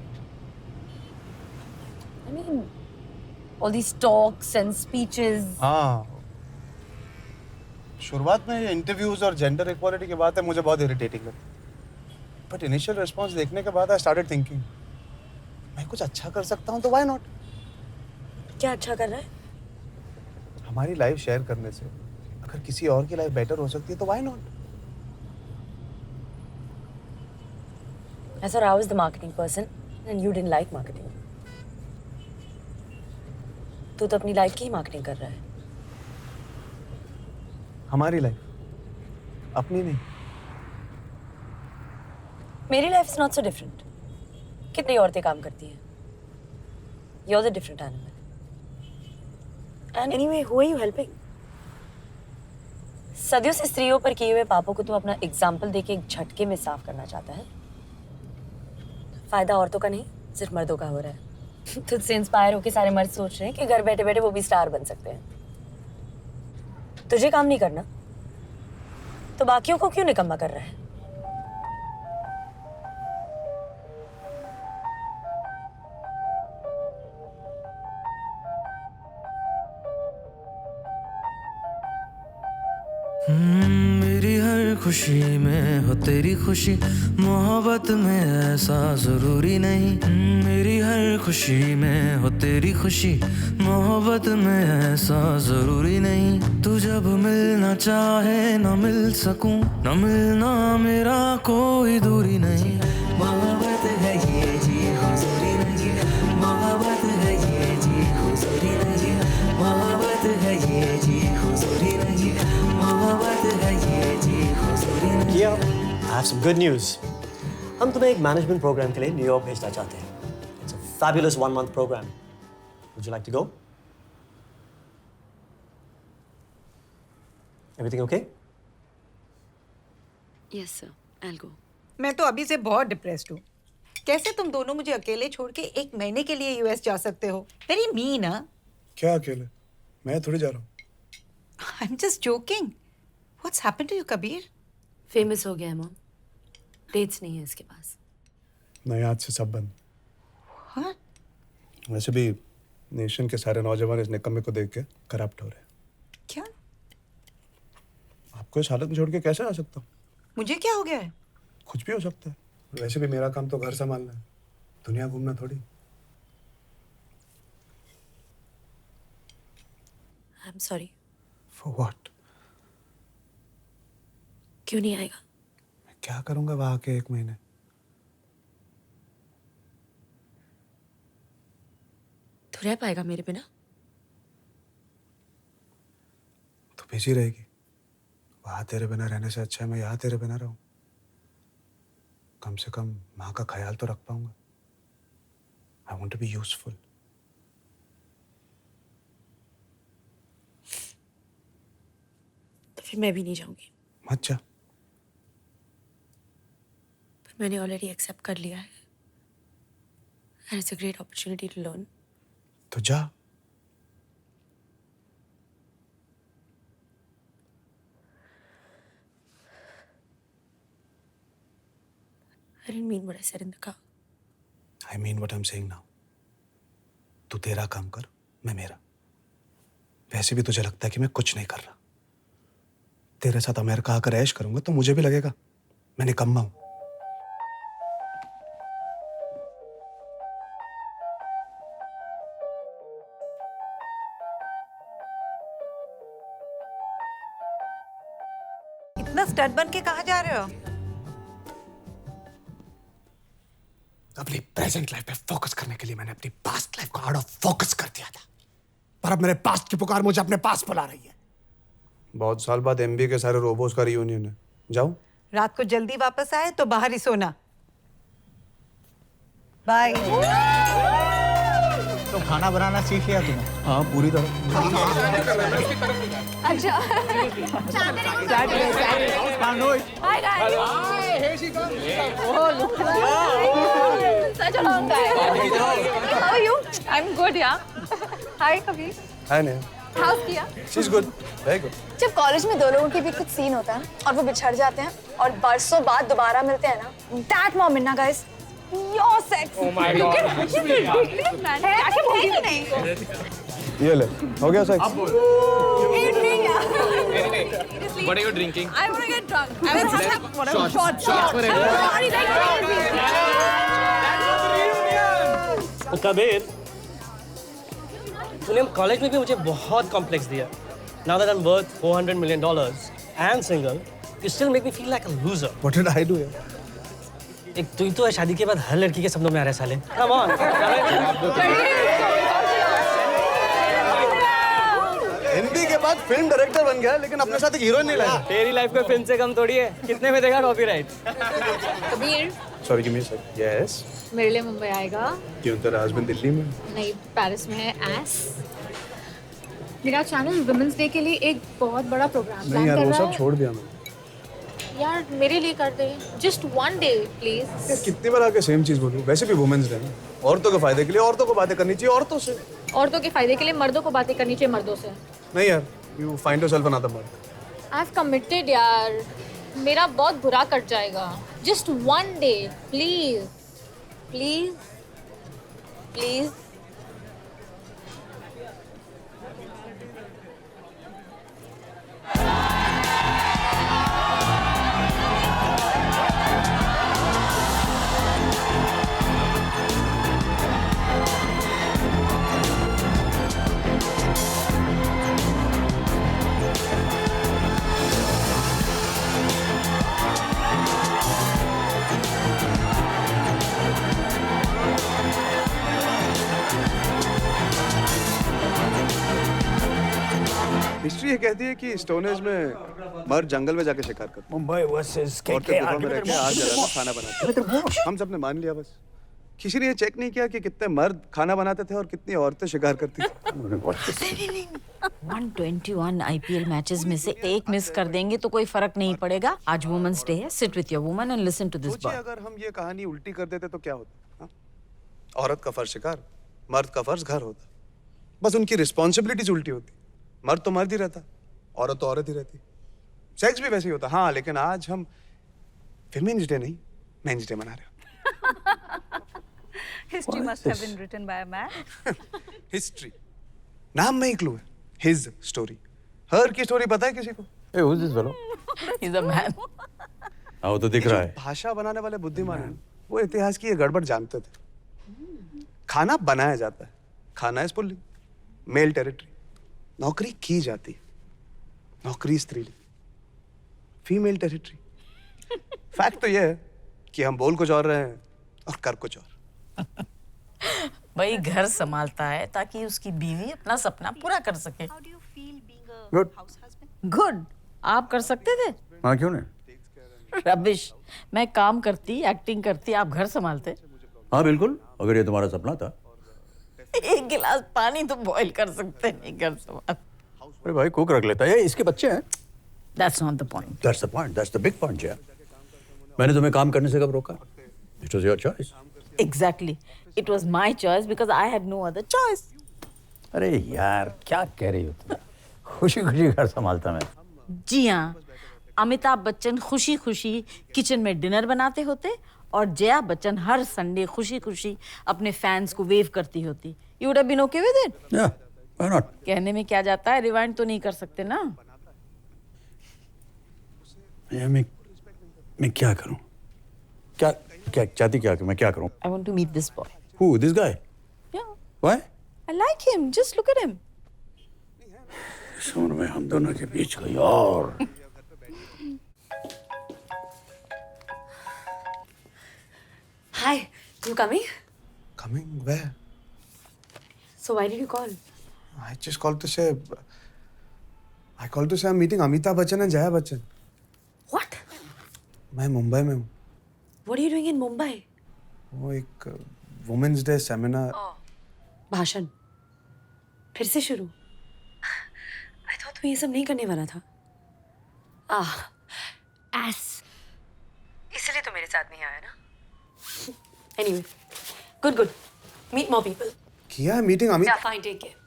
I mean, all these talks and speeches. हाँ. शुरुआत में इंटरव्यूज और जेंडर इक्वालिटी की बात है मुझे बहुत इरिटेटिंग लगती. But initial response देखने के बाद I started thinking, मैं कुछ अच्छा कर सकता हूँ तो why not? क्या अच्छा कर रहा है? हमारी लाइफ शेयर करने से अगर किसी और की लाइफ बेटर हो सकती है तो why not? I thought I was the marketing person and you didn't like marketing. तू तो अपनी लाइफ की ही मार्केटिंग कर रहा है. हमारी लाइफ, अपनी नहीं. मेरी life is not so different. कितनी औरतें काम करती हैं? You're the different animal. And anyway, who are you helping? सदियों से स्त्रियों पर किए हुए पापों को तो अपना एग्जाम्पल देके एक झटके में साफ करना चाहता है. फायदा औरतों का नहीं, सिर्फ मर्दों का हो रहा है. तुझसे इंस्पायर होके सारे मर्द सोच रहे हैं कि घर बैठे बैठे वो भी स्टार बन सकते हैं. तुझे काम नहीं करना तो बाकियों को क्यों निकम्मा कर रहा है? मेरी हर खुशी में हो तेरी खुशी, मोहब्बत में ऐसा जरूरी नहीं. मेरी हर खुशी में हो तेरी खुशी, मोहब्बत में ऐसा जरूरी नहीं. तू जब मिलना चाहे ना मिल सकूं, ना मिलना मेरा कोई दूरी नहीं. मोहब्बत है ये जी हुजूरी नहीं, मोहब्बत है ये जी हुजूरी नहीं, मोहब्बत है ये जी हुजूरी नहीं, मोहब्बत है ये जी हुजूरी नहीं. Kia, I have some good news. हम तुम्हें एक मैनेजमेंट प्रोग्राम के लिए न्यूयॉर्क भेजना चाहते हैं. It's a fabulous 1-month program. Would you like to go? Everything okay? Yes, sir. I'll go. मैं तो अभी से बहुत डिप्रेस्ड हूँ. कैसे तुम दोनों मुझे अकेले छोड़ के 1 महीने के लिए यूएस जा सकते हो? Very mean. हाँ? क्या अकेले? मैं थोड़ी जा रहा हूँ. I'm just joking. What's happened to you, Kabir? Famous हो गया है मॉम. डेट्स नहीं है इसके पास. नहीं, आज से सब बंद. What? वैसे भी नेशन के सारे नौजवान इस निकम्मे को देख के करप्ट हो रहे हैं. क्या? आपको इस हालत में छोड़ के कैसे आ सकता हूँ? मुझे क्या हो गया है? कुछ भी हो सकता है. वैसे भी मेरा काम तो घर संभालना है, दुनिया घूमना थोड़ी. I'm sorry. For what? क्यों नहीं आएगा? मैं क्या करूंगा वहां के 1 महीने? तू रह पाएगा मेरे बिना? तो बिजी रहेगी. वहां तेरे बिना रहने से अच्छा है मैं यहाँ तेरे बिना रहूं. कम से कम माँ का ख्याल तो रख पाऊंगा. I want to be useful. तो फिर मैं भी नहीं जाऊंगी. मत जा. पर मैंने ऑलरेडी एक्सेप्ट कर लिया है. And it's a great opportunity to learn. तो जा. I didn't mean what I said in the car. I mean what I'm saying now. तू तेरा काम कर, मैं मेरा। वैसे भी तुझे लगता है कि मैं कुछ नहीं कर रहा। तेरे साथ अमेरिका आकर ऐश करूंगा तो मुझे भी लगेगा मैं निकम्मा हूं। इतना स्टड बन के कहाँ जा रहे हो? अपनी प्रेजेंट लाइफ पे फोकस करने के लिए मैंने अपनी पास्ट लाइफ को आउट ऑफ फोकस कर दिया था, पर अब मेरे पास्ट की पुकार मुझे अपने पास बुला रही है। बहुत साल बाद एमबी के सारे रोबोस का रियूनियन है। जाऊं? रात को जल्दी वापस आए तो बाहर ही सोना। बाय। तो खाना बनाना सीख लिया तूने? हाँ, पूरी तरह। अच्छा Hi guys. Hi, here she comes. Oh, look at that. Such a long time. How are you? I'm good, yeah. Hi, Kabir. है नहीं? हाउस किया? She's good. Very good. जब कॉलेज में दो लोगों के बीच कुछ सीन होता है और वो बिछड़ जाते हैं और बरसों बाद दोबारा मिलते हैं ना, that moment ना guys, your sex. Oh my God. Ridiculous, man. क्या क्या बोल रही नहीं? ये ले, हो गया sex? What are you drinking? I want to get drunk. I will have whatever. Shots. तो कबीर, तूने कॉलेज में भी मुझे बहुत कॉम्प्लेक्स दिया। Now that I'm worth $400 million and single, you still make me feel like a loser. What did I do यार? एक तू ही तो है शादी के बाद हर लड़की के सपनों में आ रहा है साले। Come on. हिंदी के बाद फिल्म डायरेक्टर बन गया, लेकिन अपने साथ एक हीरोइन नहीं लाया। तेरी लाइफ कोई फिल्म से कम थोड़ी है। कितने में देगा copyright? Kabir, Sorry, give me a sec. Yes. मेरे लिए मुंबई आएगा? क्यों, तेरा हस्बैंड दिल्ली में? नहीं, पेरिस में है। एस मेरा चैनल वुमेन्स डे के लिए एक बहुत बड़ा प्रोग्राम नहीं प्लान यार, कर वो रहा सब है। छोड़ दिया मैंने। यार मेरे लिए कर दे, जस्ट वन डे प्लीज। यार कितनी बार आके सेम चीज बोलूं? वैसे भी वुमेन्स डे ना, औरतों के फायदे के लिए औरतों को बातें करनी चाहिए औरतों से। औरतों के फायदे के लिए मर्दों को बातें करनी चाहिए मर्दों से। नहीं यार, you find yourself another man. I have committed यार, मेरा बहुत बुरा कट जाएगा। Just one day please please please. History ये कहती है कि स्टोनेज में मर्द जंगल में जाके शिकार करते। मुंबई वर्सेस औरतें गुफा में रह के आग जलाकर खाना बनाते। हम सबने मान लिया बस। किसी ने ये चेक नहीं किया कि कितने मर्द खाना बनाते थे और कितनी औरतें शिकार करती थी। 121 आईपीएल मैचेस में से एक मिस कर देंगे तो कोई फर्क नहीं पड़ेगा। आज वुमेन्स डे है, sit with your woman and listen to this सोचिए अगर हम ये कहानी उल्टी कर देते तो क्या होता? हाँ? औरत का फर्ज शिकार, मर्द का फर्ज घर होता। बस उनकी रिस्पॉन्सिबिलिटीज उल्टी होती। मर्द तो मर्द ही रहता, औरत तो औरत ही रहती। सेक्स भी वैसे ही होता। हाँ, लेकिन आज हम विमेन्स डे नहीं, मेंस डे मना रहे हो। History must have been written by a man. History नाम में ही क्लू है। हिज स्टोरी, हर की स्टोरी पता है किसी को? Hey, who's this fellow? He's a man. हाँ, तो दिख रहा है। भाषा बनाने वाले बुद्धिमान हैं, वो इतिहास की ये गड़बड़ जानते थे। खाना बनाया जाता है, खाना इज पुल्लिंग, मेल टेरिटरी। नौकरी की जाती है, नौकरी स्त्रीलिंग, फीमेल टेरिटरी। फैक्ट तो ये है कि हम बोल कुछ और रहे हैं और कर कुछ और। भाई घर संभालता है ताकि उसकी बीवी अपना सपना पूरा कर सके। Good good. आप कर सकते थे? हाँ, क्यों नहीं? रबिश। मैं काम करती, एक्टिंग करती, आप घर संभालते। हाँ बिल्कुल, अगर ये तुम्हारा सपना था। एक गिलास पानी तो बॉईल कर सकते नहीं घर संभाल। अरे भाई कुक रख लेता है, इसके बच्चे हैं। That's not the point. That's the point. That's the big point, यार। मैंने तुम्हें काम करने से कब रोका? It was your choice. Exactly. It was my choice because I had no other choice. अरे यार क्या कह रही हो तुम? खुशी खुशी घर संभालता मैं। जी हाँ, अमिताभ बच्चन खुशी खुशी किचन में डिनर बनाते होते और जया बच्चन हर संडे खुशी खुशी अपने फैंस को वेव करती होती। You would have been okay with it? Yeah, why not? कहने में क्या जाता है, रिवाइंड तो नहीं कर सकते ना। मैं क्या करूं? क्या क्या चाहती क्या कि मैं क्या करूं? I want to meet this boy. Who? This guy? Yeah. Why? I like him. Just look at him. इस उम्र में हम दोनों के बीच कोई और। Hi, you coming? Coming where? So why did you call? I just called to say. I called to say I'm meeting Amitabh Bachchan and Jaya Bachchan. What? मैं मुंबई में हूँ। What are you doing in Mumbai? वो एक वुमेन्स डे सेमिनार। भाषण फिर से शुरू। I thought तू ये सब नहीं करने वाला था। Ass. इसलिए तो मेरे साथ नहीं आया ना। Anyway, good. Meet more people. किया meeting Amit. Yeah, fine, take care.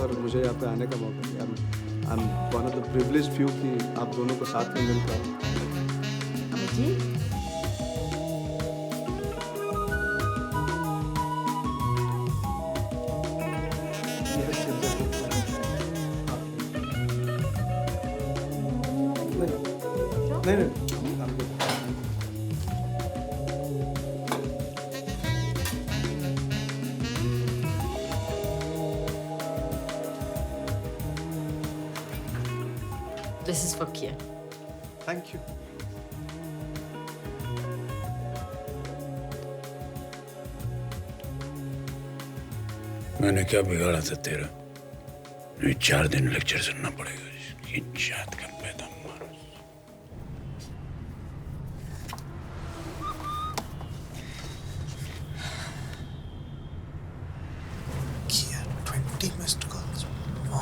और मुझे यहाँ पे आने का मौका दिया। I'm one of the privileged few कि आप दोनों को साथ में मिल पाए। नहीं This is for Kia. Thank you. मैंने क्या बिगाड़ा था तेरा? 4 दिन लेक्चर सुनना पड़ेगा। ये जात का पैदा मारो। Kia, 20 missed calls. No.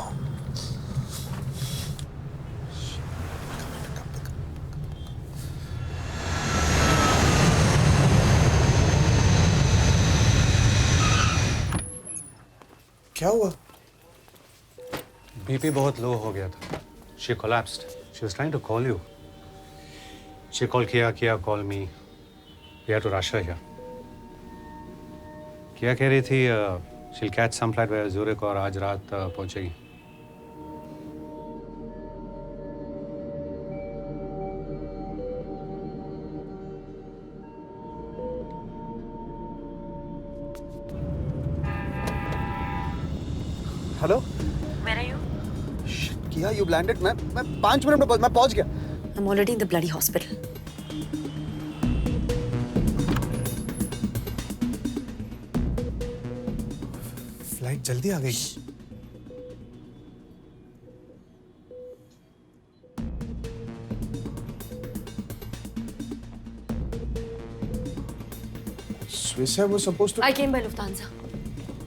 क्या हुआ? बीपी बहुत लो हो गया था। She collapsed. She was trying to call you. She called Kia call me. We had to rush her here. Kia कह रही थी she'll catch some flight via Zurich और आज रात पहुंचेगी। हेलो। Where are you? किया you landed? मैं 5 मिनट में मैं पहुंच गया। I'm already in the bloody hospital. Flight जल्दी आ गई। Swiss Air was supposed to. I came by Lufthansa.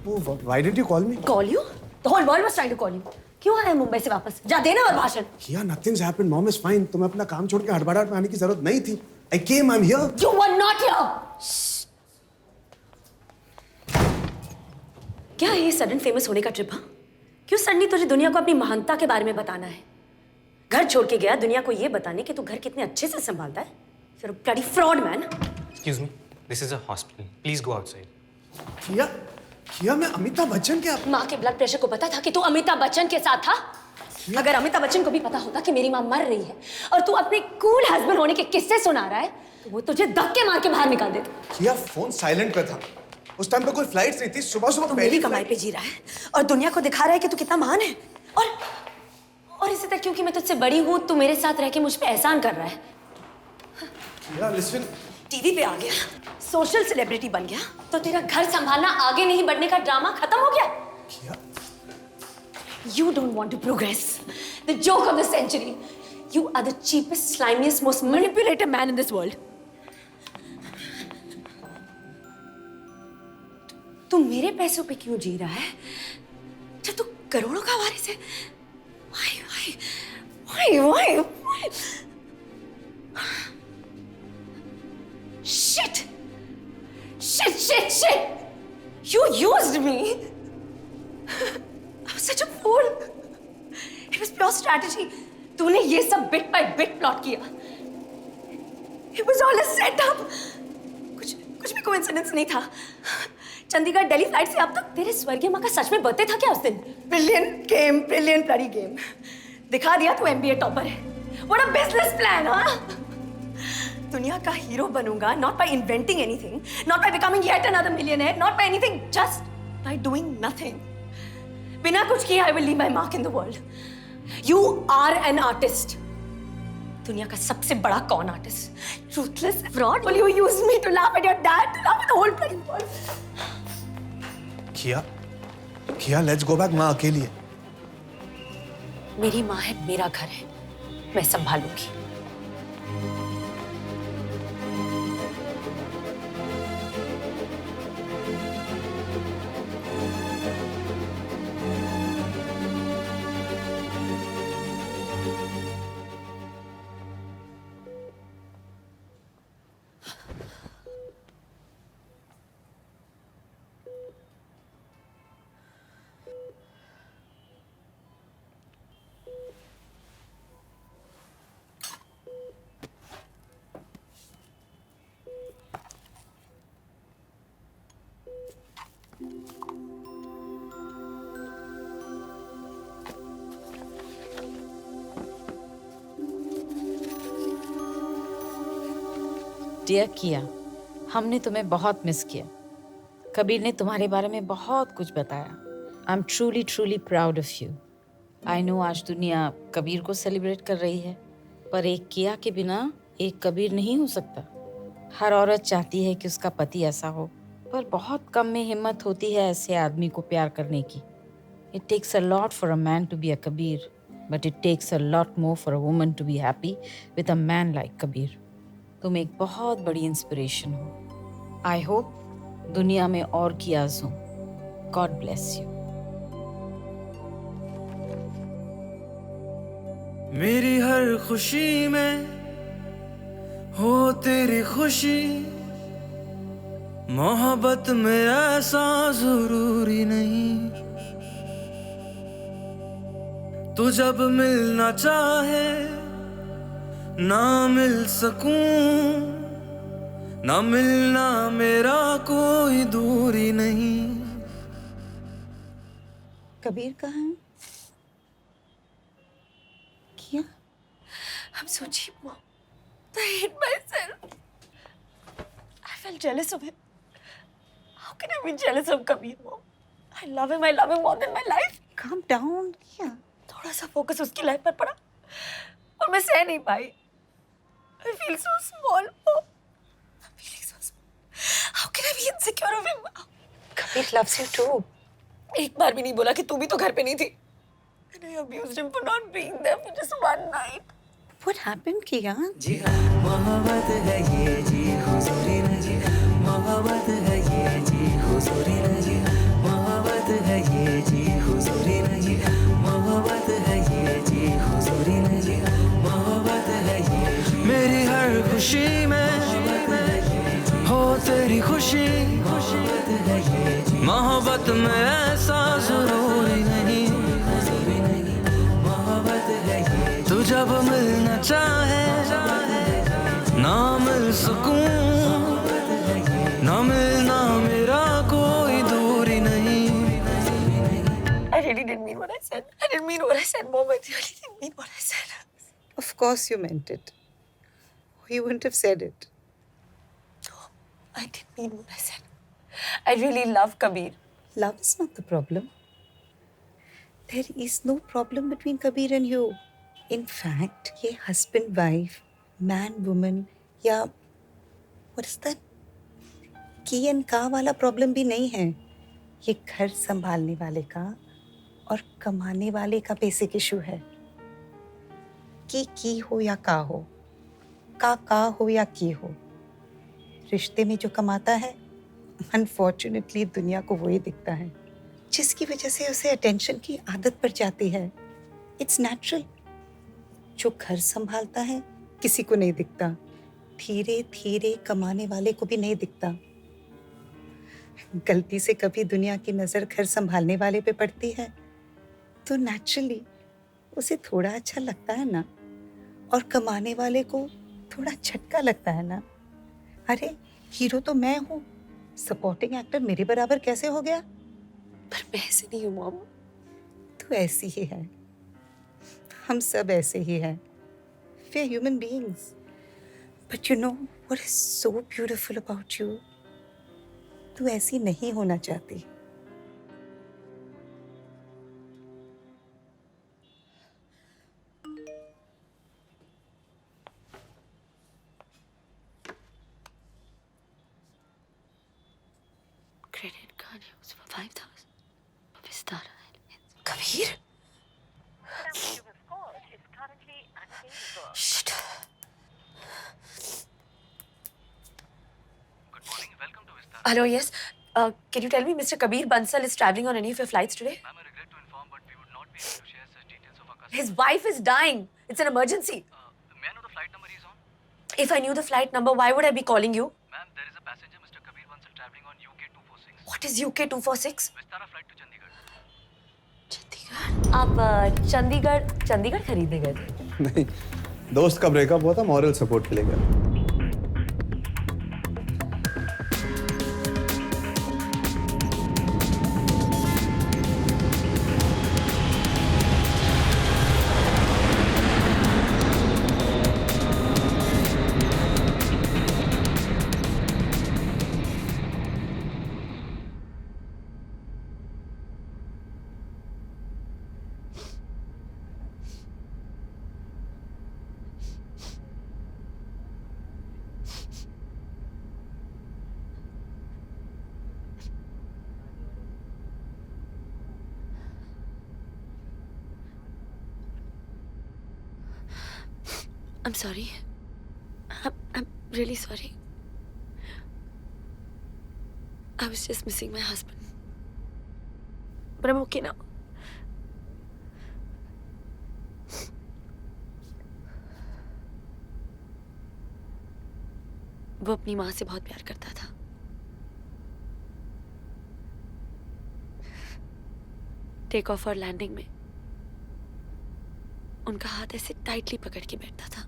Oh, why did you call me? Call you? The whole world was trying to call you. क्यों आया मुंबई से वापस? जा देना और भाषण। किया nothing's happened. Mom is fine. तुम्हें अपना काम छोड़ के हड़बड़ाहट में आने की जरूरत नहीं थी। I came. I'm here. You were not here. क्या है ये सडन फेमस होने का ट्रिप? हाँ? क्यों सडनली तुझे दुनिया को अपनी महानता के बारे में बताना है? घर छोड़ के गया दुनिया को ये बताने कि तू घर कितने अच्छे से संभालता है? You're a bloody fraud, man. Excuse me. This is a hospital. Please go outside. किया मैं अमिताभ बच्चन के माँ के ब्लड प्रेशर को पता था कि तू अमिताभ बच्चन के साथ था? अगर अमिताभ बच्चन को भी पता होता कि मेरी माँ मर रही है और तू अपने कूल हस्बैंड होने के किस्से सुना रहा है तो वो तुझे धक्के मार के बाहर निकाल देता। किया फोन साइलेंट पे था। उस टाइम पे कोई फ्लाइट्स नहीं थी। सुबह मेरी कमाई पे जी रहा है और दुनिया को दिखा रहा है कि तू कितना महान है और इसी तरह क्योंकि मैं तुझसे बड़ी हूँ तू मेरे साथ रह के मुझ पे एहसान कर रहा है। किया लिसन। टीवी पे आ गया, सोशल सेलिब्रिटी बन गया तो तेरा घर संभालना आगे नहीं बढ़ने का ड्रामा खत्म हो गया। You don't want to progress. the joke of the century. You are the cheapest, slimiest, most manipulative man in this world. तू मेरे पैसों पे क्यों जी रहा है? जब तू करोड़ों का वारिस है? Why? Shit! You used me. I was such a fool. It was pure strategy. तूने ये सब bit by bit plot किया. It was all a setup. कुछ भी coincidence नहीं था. चंडीगढ़ दिल्ली फ्लाइट से अब तक तेरे स्वर्गीय माँ का सच में बर्थडे था क्या उस दिन? Brilliant bloody game. दिखा दिया तू MBA टॉपर है. What a business plan, हाँ? दुनिया का हीरो बनूंगा, not by inventing anything, not by becoming yet another millionaire, not by anything, just by doing nothing. बिना कुछ किए I will leave my mark in the world. You are an artist. दुनिया का सबसे बड़ा कौन artist? Ruthless fraud. Will you use me to laugh at your dad, to laugh at the whole bloody world? किया, let's go back. माँ अकेली है. मेरी माँ है, मेरा घर है, मैं संभालूंगी. डियर किया, हमने तुम्हें बहुत मिस किया. कबीर ने तुम्हारे बारे में बहुत कुछ बताया. I am truly proud of you. I know आज दुनिया कबीर को सेलिब्रेट कर रही है, पर एक किया के बिना एक कबीर नहीं हो सकता. हर औरत चाहती है कि उसका पति ऐसा हो, पर बहुत कम में हिम्मत होती है ऐसे आदमी को प्यार करने की. It takes a lot for a man to be a Kabir, but it takes a lot more for a woman to be happy with a man like Kabir. तुम एक बहुत बड़ी इंस्पिरेशन हो. आई होप दुनिया में और कियाज हो. God bless you. मेरी हर खुशी में हो तेरी खुशी, मोहब्बत में ऐसा जरूरी नहीं. तू जब मिलना चाहे ना मिल सकूं, ना मिलना मेरा कोई दूरी नहीं. कबीर कहाँ है? किया? I'm so cheap, Mom. I hate myself. I felt jealous of him. How can I be jealous of Kabir, Mom? I love him more than my life. Calm down, किया? थोड़ा सा फोकस उसकी लाइफ पर पड़ा और मैं सह नहीं पाई. I feel so small, Mom. I'm feeling so small. How can I be insecure of him? Kabir loves you too. एक बार भी नहीं बोला कि तू भी तो घर पे नहीं थी. And I abused him for not being there for just one night. What happened, किया? जी मोहब्बत है ये जी हुजूरी नहीं, मोहब्बत है ये जी हुजूरी नहीं, मोहब्बत है ये जी हुजूरी नहीं, मोहब्बत है ये जी हुजूरी नहीं, मोहब्बत है ये. मेरी हर खुशी में हो तेरी खुशी, मोहब्बत में ऐसा जरूरी नहीं. तू जब मिलना चाहे ना मिल सकूं, ना मिलना मेरा कोई दूरी नहीं. I really didn't mean what I said. I didn't mean what I said, Mom. I really didn't mean what I said. Of course you meant it. You wouldn't have said it. I didn't mean what I said. I really love Kabir. Love is not the problem. There is no problem between Kabir and you. In fact, ये husband wife, man woman या what is that? की and का वाला problem भी नहीं है. ये घर संभालने वाले का और कमाने वाले का basic issue है. की हो या का हो, का हो या की हो, रिश्ते में जो कमाता है अनफॉर्चुनेटली दुनिया को वही दिखता है, जिसकी वजह से उसे अटेंशन की आदत पड़ जाती है। It's natural. जो घर संभालता है किसी को नहीं दिखता, धीरे धीरे कमाने वाले को भी नहीं दिखता। गलती से कभी दुनिया की नजर घर संभालने वाले पे पड़ती है तो नेचुरली उसे थोड़ा अच्छा लगता है ना, और कमाने वाले को थोड़ा झटका लगता है ना। अरे हीरो तो मैं हूँ, सपोर्टिंग एक्टर मेरे बराबर कैसे हो गया? पर मैं ऐसे नहीं हूँ मॉम। तू ऐसी ही है, हम सब ऐसे ही हैं। We are human beings. But you know what is so beautiful about you? तू ऐसी नहीं होना चाहती। Credit card use for 5000 Vistara. Kabir Shit. Hello, yes. Can you tell me Mr. Kabir Bansal is traveling on any of your flights today? Ma'am, I regret to inform, but we would not be able to share such details of our customer. His wife is dying. It's an emergency. May I know the flight number he's on? If I knew the flight number, why would I be calling you? Ma'am, there is a passenger, Mr. Kabir Bansal, traveling on UK 246. What is UK 246? Vistara flight to Chandigarh. आप चंडीगढ़ खरीदने गए थे? नहीं, दोस्त का ब्रेकअप हुआ था, मॉरल सपोर्ट के लिए गया। I'm sorry. I'm really sorry. I was just missing my husband. But I'm okay now. वो अपनी माँ से बहुत प्यार करता था। टेक ऑफ और लैंडिंग में उनका हाथ ऐसे टाइटली पकड़ के बैठता था।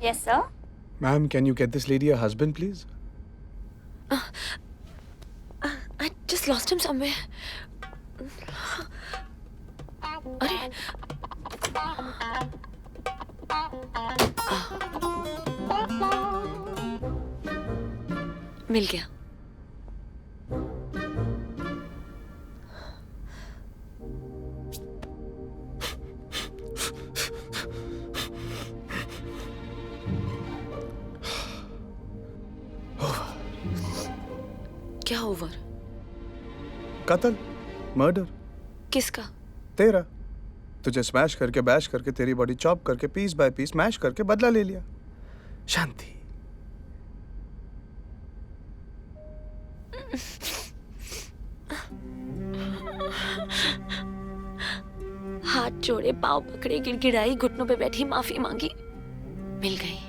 Yes, sir. Ma'am, can you get this lady a husband, please? I just lost him somewhere. अरे मिल गया। क्या ओवर? कत्ल, मर्डर। किसका? तेरा। तुझे स्मैश करके बैश करके तेरी बॉडी चॉप करके पीस बाय पीस मैश करके बदला ले लिया। शांति। हाथ जोड़े, पाँव पकड़े, गिड़गिड़ाई, घुटनों पे बैठी माफी मांगी, मिल गई।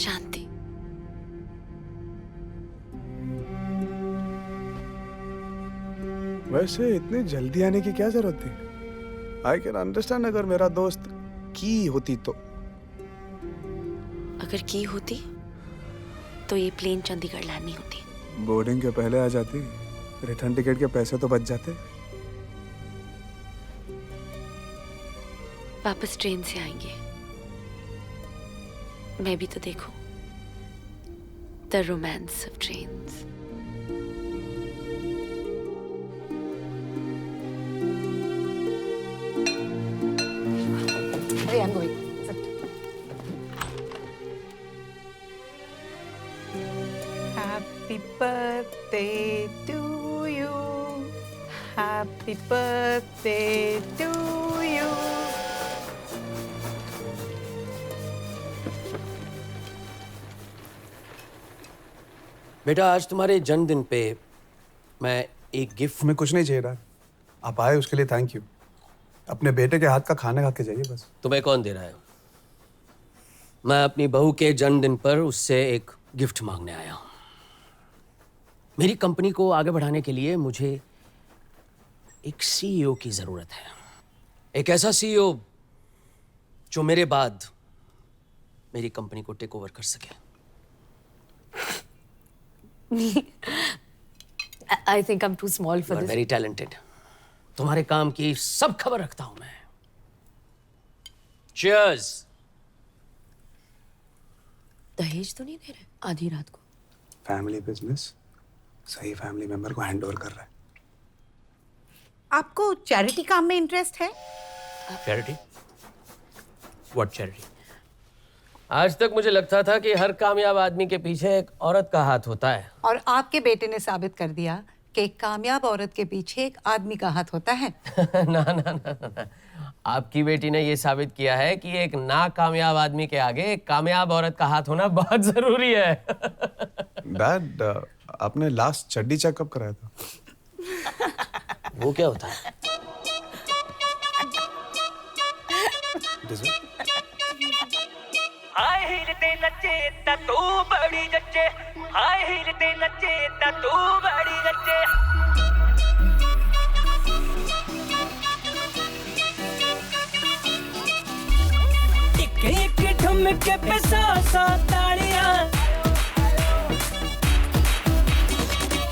शांति। वैसे इतनी जल्दी आने की क्या जरूरत थी? आई कैन अंडरस्टैंड अगर मेरा दोस्त की होती तो। अगर की होती तो ये प्लेन चंडीगढ़ लैंड नहीं होती। बोर्डिंग के पहले आ जाती, रिटर्न टिकट के पैसे तो बच जाते। वापस ट्रेन से आएंगे। मैं भी तो देखूं the romance of trains. Hey, I'm going. Sit. Happy birthday to you. Happy birthday to you. बेटा आज तुम्हारे जन्मदिन पे मैं एक गिफ्ट हमें कुछ नहीं चाहिए था, आप आए उसके लिए थैंक यू। अपने बेटे के हाथ का खाना खा के जाइए बस। तुम्हें कौन दे रहा है? मैं अपनी बहू के जन्मदिन पर उससे एक गिफ्ट मांगने आया हूं। मेरी कंपनी को आगे बढ़ाने के लिए मुझे एक सीईओ की जरूरत है, एक ऐसा सीईओ जो मेरे बाद मेरी कंपनी को टेक ओवर कर सके। I think I'm too small for this. Very talented. तुम्हारे काम की सब खबर रखता हूं मैं। Cheers. दहेज तो नहीं दे रहे आधी रात को? फैमिली बिजनेस सही फैमिली मेंबर को हैंड ओवर कर रहा है। आपको चैरिटी काम में इंटरेस्ट है? Charity? What charity? आज तक मुझे लगता था कि हर कामयाब आदमी के पीछे एक औरत का हाथ होता है। और आपके बेटे ने साबित कर दिया कि एक कामयाब औरत के पीछे एक आदमी का हाथ होता है। ना ना ना ना, आपकी बेटी ने ये साबित किया है कि एक नाकामयाब आदमी के आगे एक कामयाब औरत का हाथ होना बहुत जरूरी है। डैड, आपने लास्ट चड्डी चेक कब कराया था? वो क्या होता है? हाय हिलते नचे ता तू बड़ी जच्चे, हाय हिलते नचे ता तू बड़ी जच्चे। एक एक ठुमके पे 100 तालियां,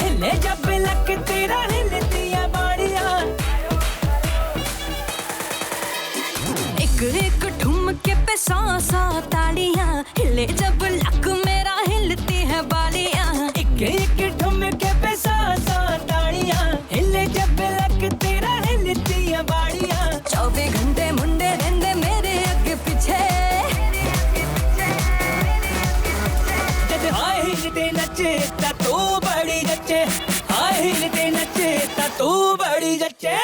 हिले जब लक तेरा हिलती है बाड़ियां। एक ठुमके पे 100 तालियां, हिले जब लक मेरा हिलती है बालियां। एक ठुमके पे 100 तालियां, हिले जब लक तेरा हिलती है बाड़ियां। 24 घंटे मुंडे रहंदे मेरे अगे पीछे, जद हाय हिलते नचे ता तू बड़ी जच्चे, हाय हिलते नचे ता तू बड़ी जच्चे।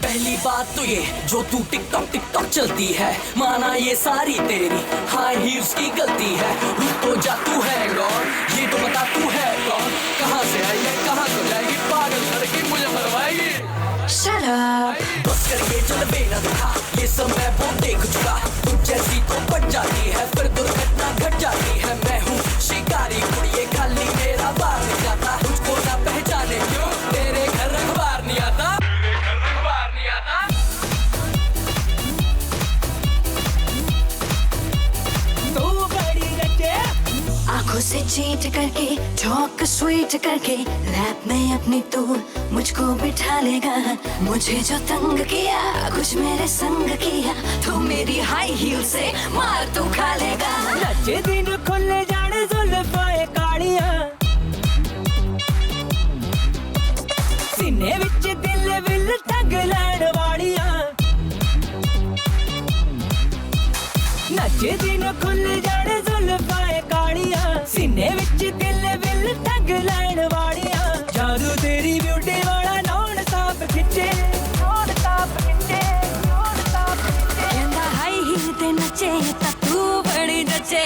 पहली बात तो ये जो तू टिकटॉक चलती है, माना ये सारी तेरी हाई हील्स की गलती है। रुक तो जा, तू है कौन? ये तो बता तू है कौन? कहाँ से आई है, कहाँ को जाएगी? पागल लड़की मुझे मरवाएगी। Shut up. बस कर ये जलवे न दिखा, ये सब मैं बहुत देख चुका। तू जैसी तो बच जाती है, फिर दुर्घटना घट जाती है। मैं हूँ शिकारी कुड़िए, खाली मेरा बार नहीं जाता। तुझको ना पहचाने क्यों, तेरे घर अखबार नहीं आता। आंखों से चीट करके, टॉक स्वीट करके, लैप में अपनी तू मुझको बिठा लेगा। मुझे जो तंग किया, कुछ मेरे संग किया, तो मेरी हाई हील से मार तू खा लेगा। नचे दिन खुले जाने जुल्फाए कालियां, सीने विच दिल विल टंग लैण वालियां। नचे दिन खुले जाने जुल्फाए कालियां, सीने विच दिल विल टंग लैण वालियां। जादू तेरी ब्यूटी वाला नौन साफ खिंचे, नौन साफ खिंचे, नौन साफ खिंचे। कहंदा हाई हील ते नचे ता तू बड़ी जचे,